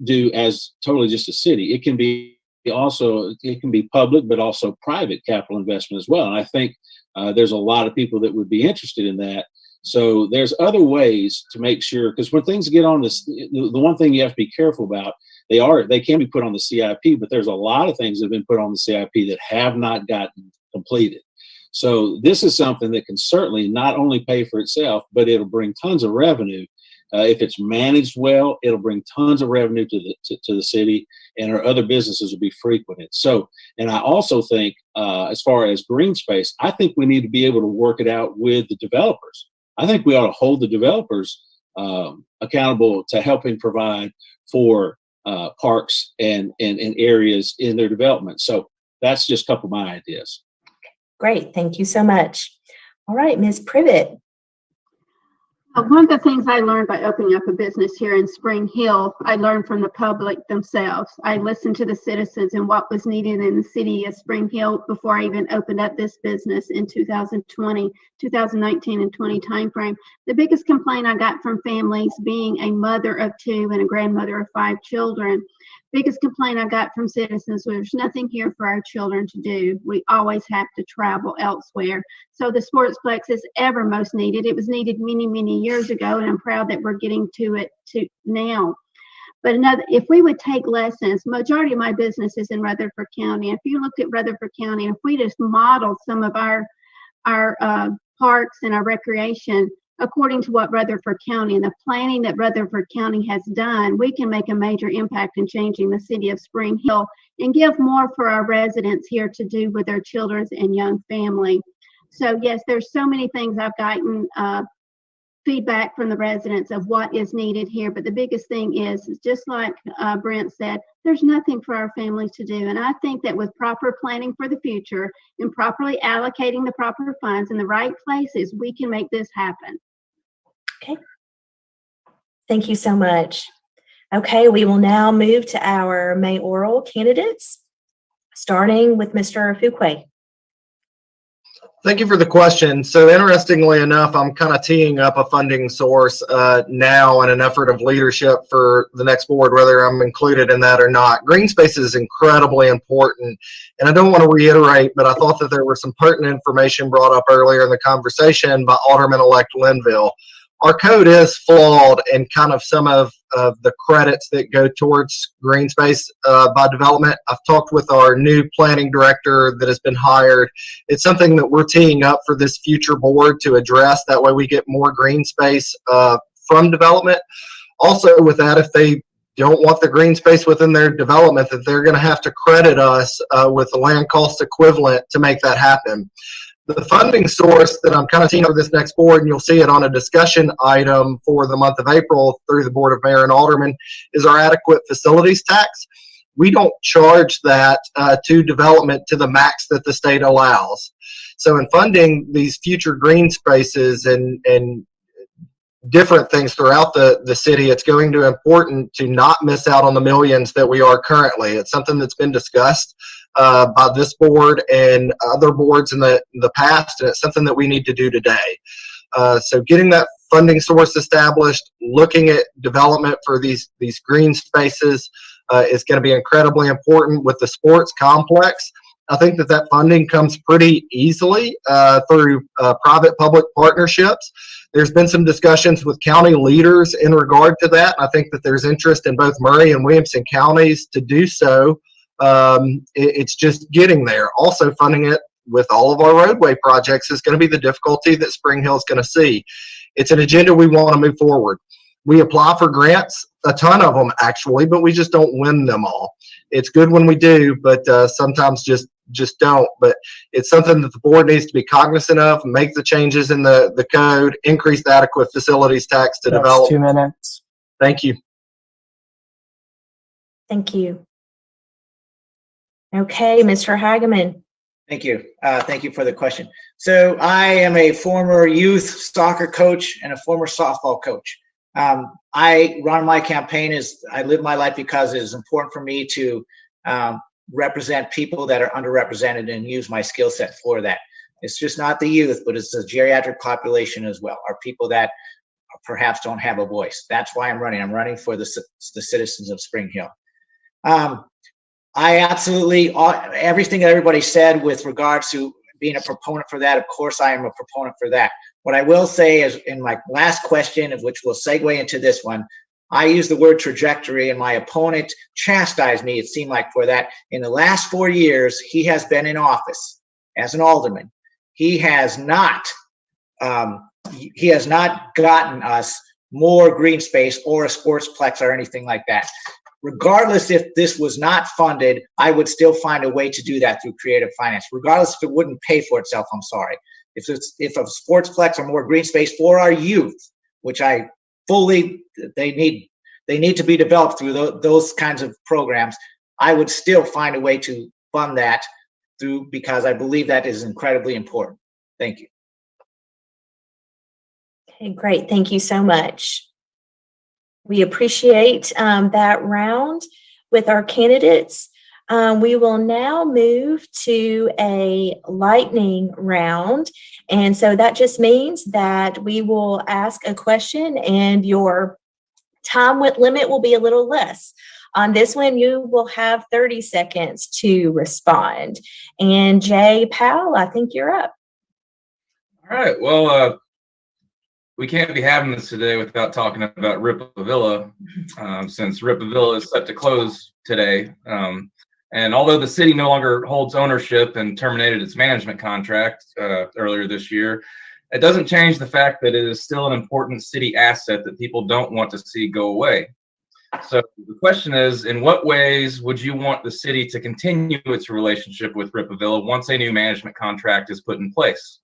do as totally just a city. It can be public, but also private capital investment as well. And I think there's a lot of people that would be interested in that. So there's other ways to make sure, because when things get on this, the one thing you have to be careful about, they can be put on the CIP, but there's a lot of things that have been put on the CIP that have not gotten completed. So this is something that can certainly not only pay for itself, but it'll bring tons of revenue. If it's managed well, it'll bring tons of revenue to the city, and our other businesses will be frequented. So, and I also think as far as green space, I think we need to be able to work it out with the developers. I think we ought to hold the developers accountable to helping provide for parks and areas in their development. So that's just a couple of my ideas. Great, thank you so much. All right, Ms. Privett. One of the things I learned by opening up a business here in Spring Hill, I learned from the public themselves. I listened to the citizens and what was needed in the city of Spring Hill before I even opened up this business in 2019 and 20 timeframe. The biggest complaint I got from families, being a mother of 2 and a grandmother of 5 children, biggest complaint I got from citizens was there's nothing here for our children to do. We always have to travel elsewhere. So the sportsplex is ever most needed. It was needed many, many years ago, and I'm proud that we're getting to it now. But if we would take lessons, majority of my business is in Rutherford County. If you look at Rutherford County, if we just modeled some of our parks and our recreation according to what Rutherford County and the planning that Rutherford County has done, we can make a major impact in changing the city of Spring Hill and give more for our residents here to do with their children and young family. So yes, there's so many things I've gotten feedback from the residents of what is needed here. But the biggest thing is just like Brent said, there's nothing for our families to do. And I think that with proper planning for the future and properly allocating the proper funds in the right places, we can make this happen. Okay. Thank you so much. Okay, we will now move to our mayoral candidates. starting with Mr. Fuquay. Thank you for the question. So interestingly enough, I'm kind of teeing up a funding source now in an effort of leadership for the next board, whether I'm included in that or not. Green space is incredibly important. And I don't want to reiterate, but I thought that there was some pertinent information brought up earlier in the conversation by Alderman-elect Linville. Our code is flawed in kind of some of the credits that go towards green space by development. I've talked with our new planning director that has been hired. It's something that we're teeing up for this future board to address. That way we get more green space from development. Also with that, if they don't want the green space within their development, that they're going to have to credit us with the land cost equivalent to make that happen. The funding source that I'm kind of seeing for this next board, and you'll see it on a discussion item for the month of April through the Board of Mayor and Alderman, is our adequate facilities tax. We don't charge that to development to the max that the state allows. So in funding these future green spaces and different things throughout the city, it's going to be important to not miss out on the millions that we are currently. It's something that's been discussed by this board and other boards in the past, and it's something that we need to do today. So getting that funding source established, looking at development for these green spaces is going to be incredibly important. With the sports complex, I think that funding comes pretty easily through private-public partnerships. There's been some discussions with county leaders in regard to that. I think that there's interest in both Murray and Williamson counties to do so. It's just getting there. Also, funding it with all of our roadway projects is going to be the difficulty that Spring Hill is going to see. It's an agenda we want to move forward. We apply for grants, a ton of them actually, but we just don't win them all. It's good when we do, but sometimes just don't. But it's something that the board needs to be cognizant of, make the changes in the code, increase the adequate facilities tax to develop. 2 minutes. Thank you. Thank you. Okay, Mr. Hageman. Thank you. Thank you for the question. So I am a former youth soccer coach and a former softball coach. I run my campaign I live my life because it is important for me to represent people that are underrepresented and use my skill set for that. It's just not the youth, but it's the geriatric population as well, are people that perhaps don't have a voice. That's why I'm running. I'm running for the citizens of Spring Hill. I absolutely, everything that everybody said with regards to being a proponent for that, of course I am a proponent for that. What I will say is, in my last question, which will segue into this one, I use the word trajectory, and my opponent chastised me, it seemed like, for that. In the last 4 years, he has been in office as an alderman. He has not gotten us more green space or a sportsplex or anything like that. Regardless if this was not funded, I would still find a way to do that through creative finance. Regardless if it wouldn't pay for itself, I'm sorry. If a sportsplex or more green space for our youth, which they need to be developed through those kinds of programs, I would still find a way to fund that because I believe that is incredibly important. Thank you. Okay, great. Thank you so much. We appreciate that round with our candidates. We will now move to a lightning round. And so that just means that we will ask a question and your time limit will be a little less. On this one, you will have 30 seconds to respond. And Jay Powell, I think you're up. All right. Well, we can't be having this today without talking about Rippavilla, since Rippavilla is set to close today. And although the city no longer holds ownership and terminated its management contract earlier this year, it doesn't change the fact that it is still an important city asset that people don't want to see go away. So the question is, in what ways would you want the city to continue its relationship with Rippavilla once a new management contract is put in place,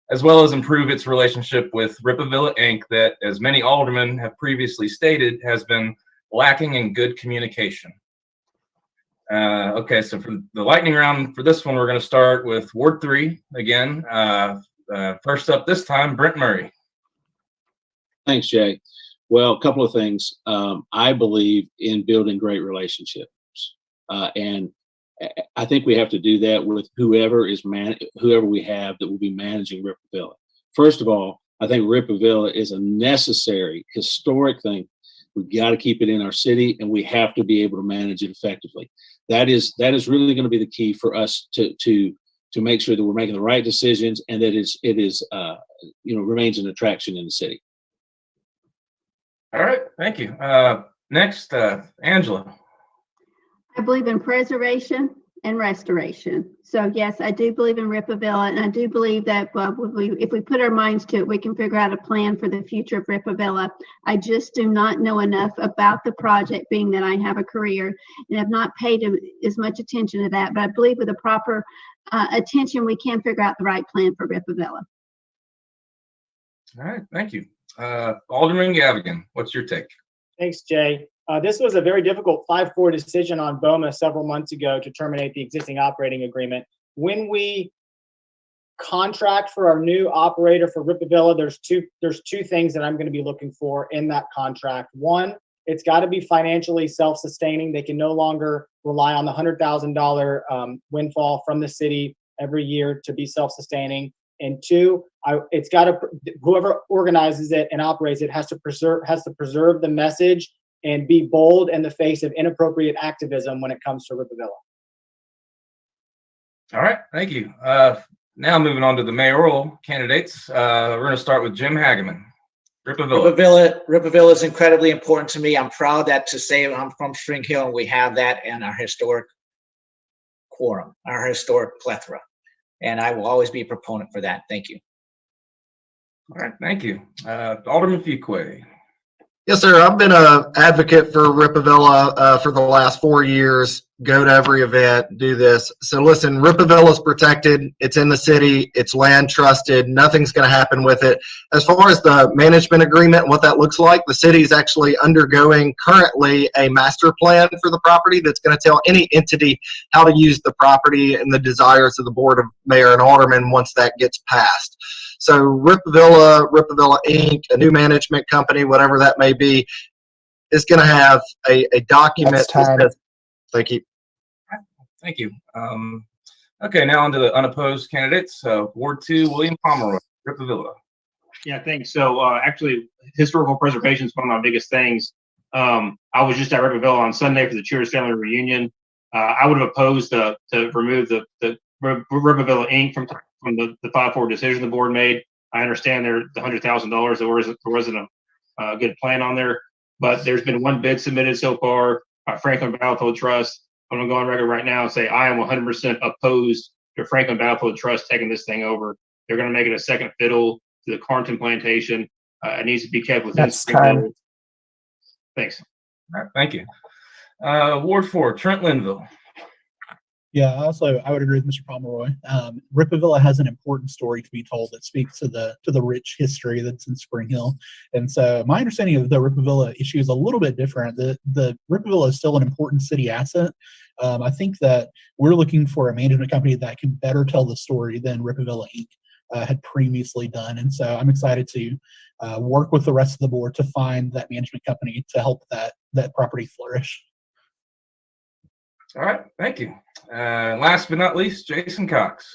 as well as improve its relationship with Rippavilla Inc. that, as many aldermen have previously stated, has been lacking in good communication? Okay, so for the lightning round for this one, we're going to start with Ward 3 again. First up this time, Brent Murray. Thanks, Jay. Well, a couple of things. I believe in building great relationships. And I think we have to do that with whoever we have that will be managing Rippavilla. First of all, I think Rippavilla is a necessary historic thing. We've got to keep it in our city, and we have to be able to manage it effectively. That is really going to be the key for us to make sure that we're making the right decisions and that it is remains an attraction in the city. All right, thank you. Next, Angela. I believe in preservation and restoration. So yes, I do believe in Rippavilla, and I do believe that if we put our minds to it, we can figure out a plan for the future of Rippavilla. I just do not know enough about the project, being that I have a career and have not paid as much attention to that. But I believe with the proper attention, we can figure out the right plan for Rippavilla. All right, thank you. Alderman Gavigan, what's your take? Thanks, Jay. This was a very difficult 5-4 decision on BOMA several months ago to terminate the existing operating agreement. When we contract for our new operator for Rippavilla, there's two things that I'm going to be looking for in that contract. One, it's got to be financially self-sustaining. They can no longer rely on the $100,000 windfall from the city every year to be self-sustaining. And two, it's got to, whoever organizes it and operates it has to preserve the message and be bold in the face of inappropriate activism when it comes to Rippavilla. All right, thank you. Now moving on to the mayoral candidates. We're going to start with Jim Hageman. Rippavilla is incredibly important to me. I'm proud to say I'm from Spring Hill and we have that in our historic quorum, our historic plethora. And I will always be a proponent for that. Thank you. All right, thank you. Alderman Fuquay. Yes, sir. I've been an advocate for Rippavilla for the last 4 years. Go to every event, do this. So listen, Rippavilla is protected. It's in the city. It's land trusted. Nothing's going to happen with it. As far as the management agreement and what that looks like, the city is actually undergoing currently a master plan for the property that's going to tell any entity how to use the property and the desires of the Board of Mayor and Alderman once that gets passed. So Rippavilla Inc., a new management company, whatever that may be, is going to have a document that says, thank you. Thank you. Okay, now on to the unopposed candidates. Ward 2, William Pomeroy, Rippavilla. Yeah, thanks. So actually, historical preservation is one of my biggest things. I was just at Rippavilla on Sunday for the Cheers family reunion. I would have opposed to remove the Rippavilla Inc. from the 5-4 decision the board made. I understand the $100,000. There wasn't a good plan on there, but there's been one bid submitted so far by Franklin Battlefield Trust. I'm going to go on record right now and say I am 100% opposed to Franklin Battlefield Trust taking this thing over. They're going to make it a second fiddle to the Carnton plantation. It needs to be kept within Spring Hill. Thanks. All right, thank you. Ward 4, Trent Linville. Yeah, also I would agree with Mr. Pomeroy. Rippavilla has an important story to be told that speaks to the rich history that's in Spring Hill, and so my understanding of the Rippavilla issue is a little bit different. The Rippavilla is still an important city asset. I think that we're looking for a management company that can better tell the story than Rippavilla Inc. Had previously done, and so I'm excited to work with the rest of the board to find that management company to help that property flourish. All right, thank you. Last but not least, Jason Cox.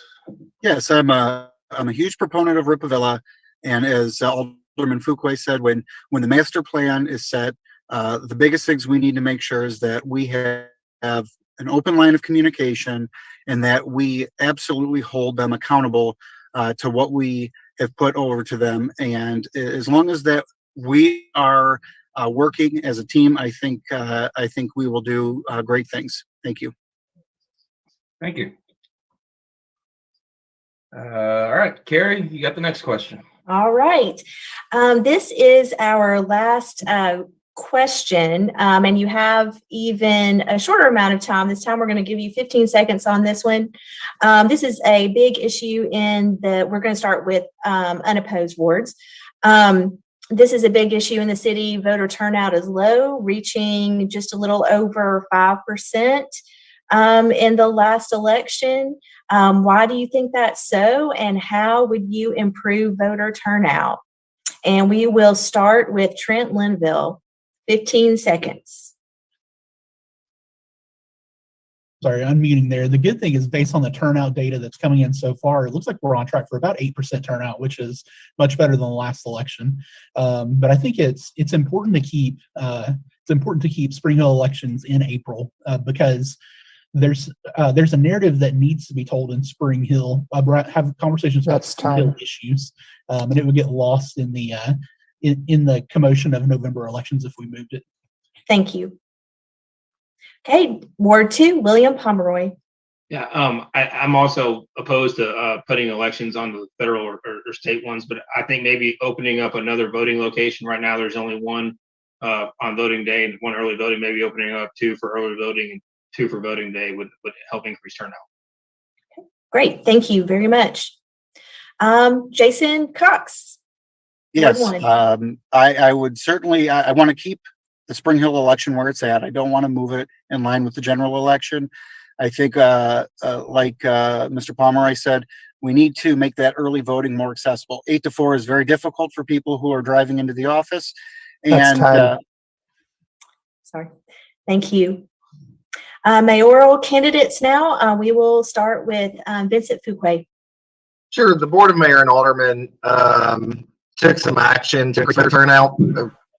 Yes, I'm a huge proponent of Rippavilla, and as Alderman Fuquay said, when the master plan is set, the biggest things we need to make sure is that we have an open line of communication, and that we absolutely hold them accountable to what we have put over to them. And as long as that we are working as a team, I think we will do great things. Thank you. Thank you. All right, Kerri, you got the next question. All right. This is our last question, and you have even a shorter amount of time. This time we're going to give you 15 seconds on this one. This is a big issue we're going to start with unopposed wards. This is a big issue in the city. Voter turnout is low, reaching just a little over 5% in the last election. Why do you think that's so, and how would you improve voter turnout? And we will start with Trent Linville. 15 seconds. sorry, unmuting there. The good thing is based on the turnout data that's coming in so far, it looks like we're on track for about 8% turnout, which is much better than the last election. But I think it's important to keep Spring Hill elections in April because there's a narrative that needs to be told in Spring Hill. Have conversations about Spring Hill issues, and it would get lost in the commotion of November elections if we moved it. Thank you. Okay, Ward 2, William Pomeroy. Yeah, I'm also opposed to putting elections on the federal or state ones, but I think maybe opening up another voting location. Right now, there's only one on voting day and one early voting. Maybe opening up 2 for early voting and 2 for voting day would help increase turnout. Great, thank you very much. Jason Cox. Yes, Ward 1. I would certainly, I want to keep the Spring Hill election where it's at. I don't want to move it in line with the general election. I think, like Mr. Pomeroy said, we need to make that early voting more accessible. 8 to 4 is very difficult for people who are driving into the office. And sorry, thank you. Mayoral candidates now. We will start with Vincent Fuquay. Sure. The Board of Mayor and Alderman took some action to increase turnout.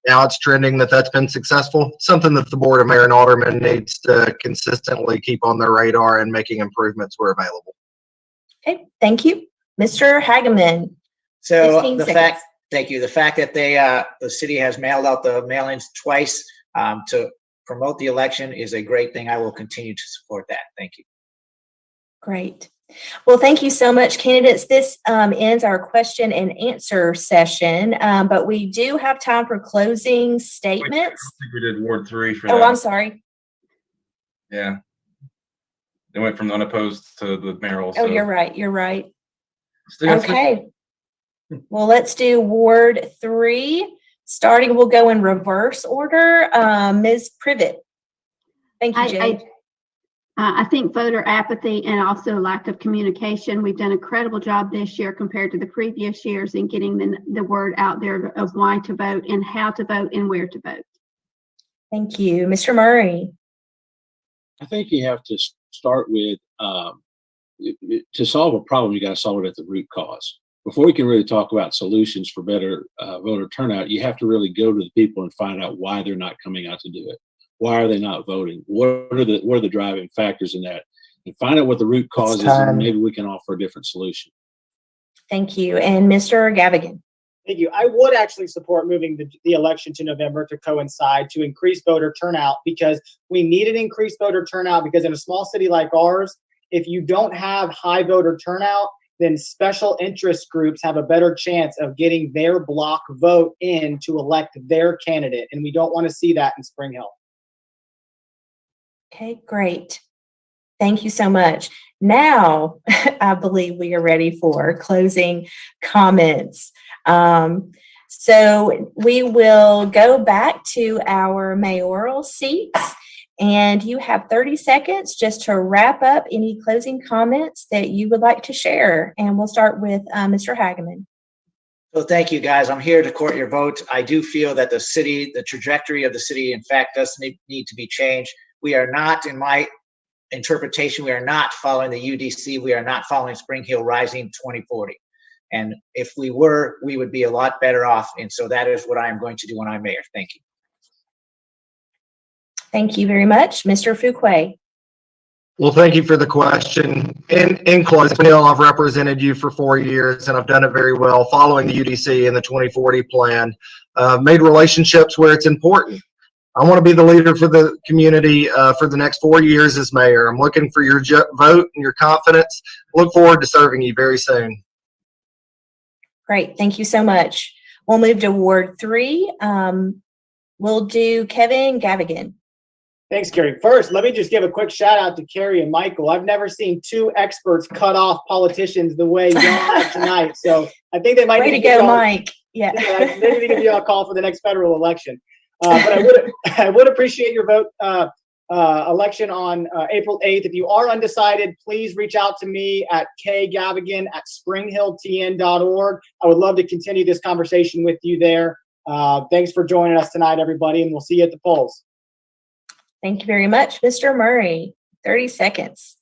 Now it's trending that's been successful. Something that the Board of Mayor and Alderman needs to consistently keep on their radar and making improvements where available. Okay, thank you. Mr. Hageman. So 15 the seconds. thank you. The fact that the city has mailed out the mail-ins twice to promote the election is a great thing. I will continue to support that. Thank you. Great. Well, thank you so much, candidates. This ends our question and answer session, but we do have time for closing statements. I think we did Ward 3 for that. Oh, I'm sorry. Yeah. They went from unopposed to the mayoral. Oh, you're right. You're right. Still got Okay. Well, let's do Ward 3. Starting, we'll go in reverse order. Ms. Privett. Thank you, Jade. I think voter apathy and also lack of communication. We've done a credible job this year compared to the previous years in getting the word out there of why to vote and how to vote and where to vote. Thank you. Mr. Murray. I think you have to start with, to solve a problem, you got to solve it at the root cause. Before we can really talk about solutions for better voter turnout, you have to really go to the people and find out why they're not coming out to do it. Why are they not voting? What are the driving factors in that? And find out what the root cause is, and maybe we can offer a different solution. Thank you. And Mr. Gavigan. Thank you. I would actually support moving the election to November to coincide to increase voter turnout, because we need an increased voter turnout, because in a small city like ours, if you don't have high voter turnout, then special interest groups have a better chance of getting their block vote in to elect their candidate. And we don't want to see that in Spring Hill. Okay, great. Thank you so much. Now, I believe we are ready for closing comments. So we will go back to our mayoral seats, and you have 30 seconds just to wrap up any closing comments that you would like to share. And we'll start with Mr. Hageman. So thank you, guys. I'm here to court your vote. I do feel that the trajectory of the city, in fact, does need to be changed. We are not, in my interpretation, we are not following the UDC. We are not following Spring Hill Rising 2040. And if we were, we would be a lot better off. And so that is what I am going to do when I'm mayor. Thank you. Thank you very much. Mr. Fuquay. Well, thank you for the question. In closing, Bill, I've represented you for 4 years, and I've done it very well following the UDC and the 2040 plan. Made relationships where it's important. I want to be the leader for the community for the next 4 years as mayor. I'm looking for your vote and your confidence. Look forward to serving you very soon. Great. Thank you so much. We'll move to Ward 3. We'll do Kevin Gavigan. Thanks, Kerri. First, let me just give a quick shout out to Kerri and Michael. I've never seen 2 experts cut off politicians the way y'all have tonight. So I think they might Way need to go, Mike. Yeah. They need to give you a call for the next federal election. But I would appreciate your vote election on April 8th. If you are undecided, please reach out to me at kgavigan@springhilltn.org. I would love to continue this conversation with you there. Thanks for joining us tonight, everybody, and we'll see you at the polls. Thank you very much, Mr. Murray. 30 seconds.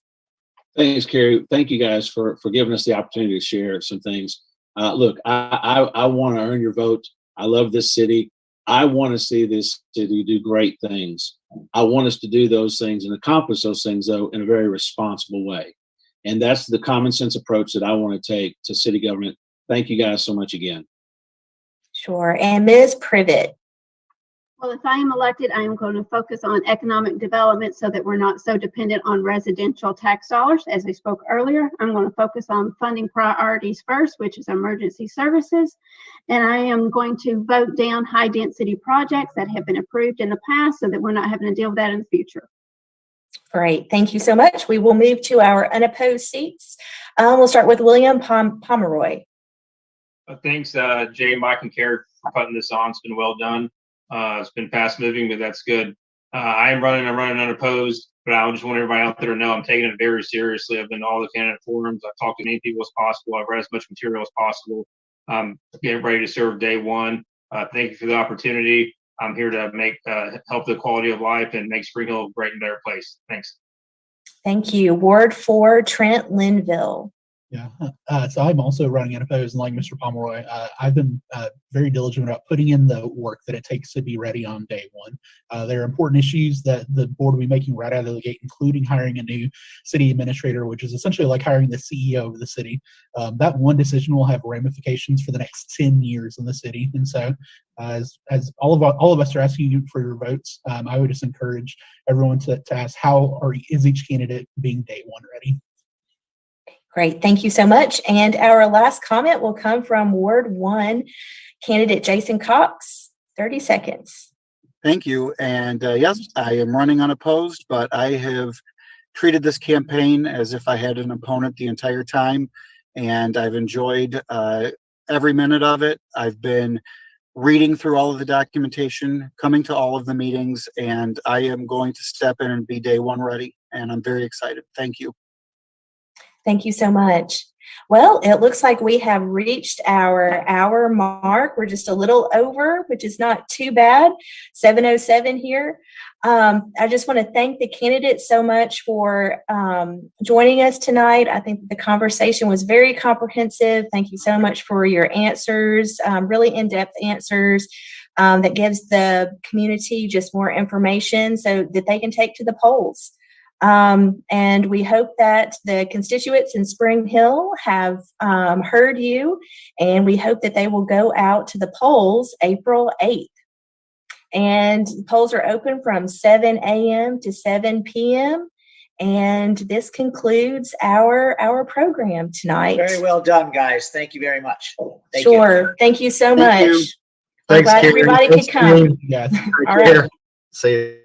Thanks, Kerri. Thank you guys for giving us the opportunity to share some things. Look, I want to earn your vote. I love this city. I want to see this city do great things. I want us to do those things and accomplish those things, though, in a very responsible way. And that's the common sense approach that I want to take to city government. Thank you guys so much again. Sure. And Ms. Privett. Well, if I am elected, I am going to focus on economic development so that we're not so dependent on residential tax dollars. As I spoke earlier, I'm going to focus on funding priorities first, which is emergency services. And I am going to vote down high density projects that have been approved in the past so that we're not having to deal with that in the future. Great. Thank you so much. We will move to our unopposed seats. We'll start with William Pomeroy. Thanks, Jay, Mike, and Kerri for putting this on. It's been well done. It's been fast moving, but that's good. I'm running unopposed, but I just want everybody out there to know I'm taking it very seriously. I've been to all the candidate forums. I've talked to as many people as possible. I've read as much material as possible. Getting ready to serve day one. Thank you for the opportunity. I'm here to help the quality of life and make Spring Hill a great and better place. Thanks. Thank you. Ward 4, Trent Linville. Yeah, so I'm also running unopposed, and like Mr. Pomeroy, I've been very diligent about putting in the work that it takes to be ready on day one. There are important issues that the board will be making right out of the gate, including hiring a new city administrator, which is essentially like hiring the CEO of the city. That one decision will have ramifications for the next 10 years in the city, and so as all of us are asking you for your votes, I would just encourage everyone to ask is each candidate being day one ready. Great. Thank you so much. And our last comment will come from Ward 1, candidate Jason Cox. 30 seconds. Thank you. And yes, I am running unopposed, but I have treated this campaign as if I had an opponent the entire time, and I've enjoyed every minute of it. I've been reading through all of the documentation, coming to all of the meetings, and I am going to step in and be day one ready, and I'm very excited. Thank you. Thank you so much. Well, it looks like we have reached our hour mark. We're just a little over, which is not too bad. 7:07 here. I just want to thank the candidates so much for joining us tonight. I think the conversation was very comprehensive. Thank you so much for your answers, really in-depth answers that gives the community just more information so that they can take to the polls. And we hope that the constituents in Spring Hill have heard you, and we hope that they will go out to the polls April 8th. And polls are open from 7 a.m. to 7 p.m. And this concludes our program tonight. Very well done, guys. Thank you very much. Thank you. Thank you so much. Thanks, I'm glad Kerri. everybody could come. Yes. All right. See you.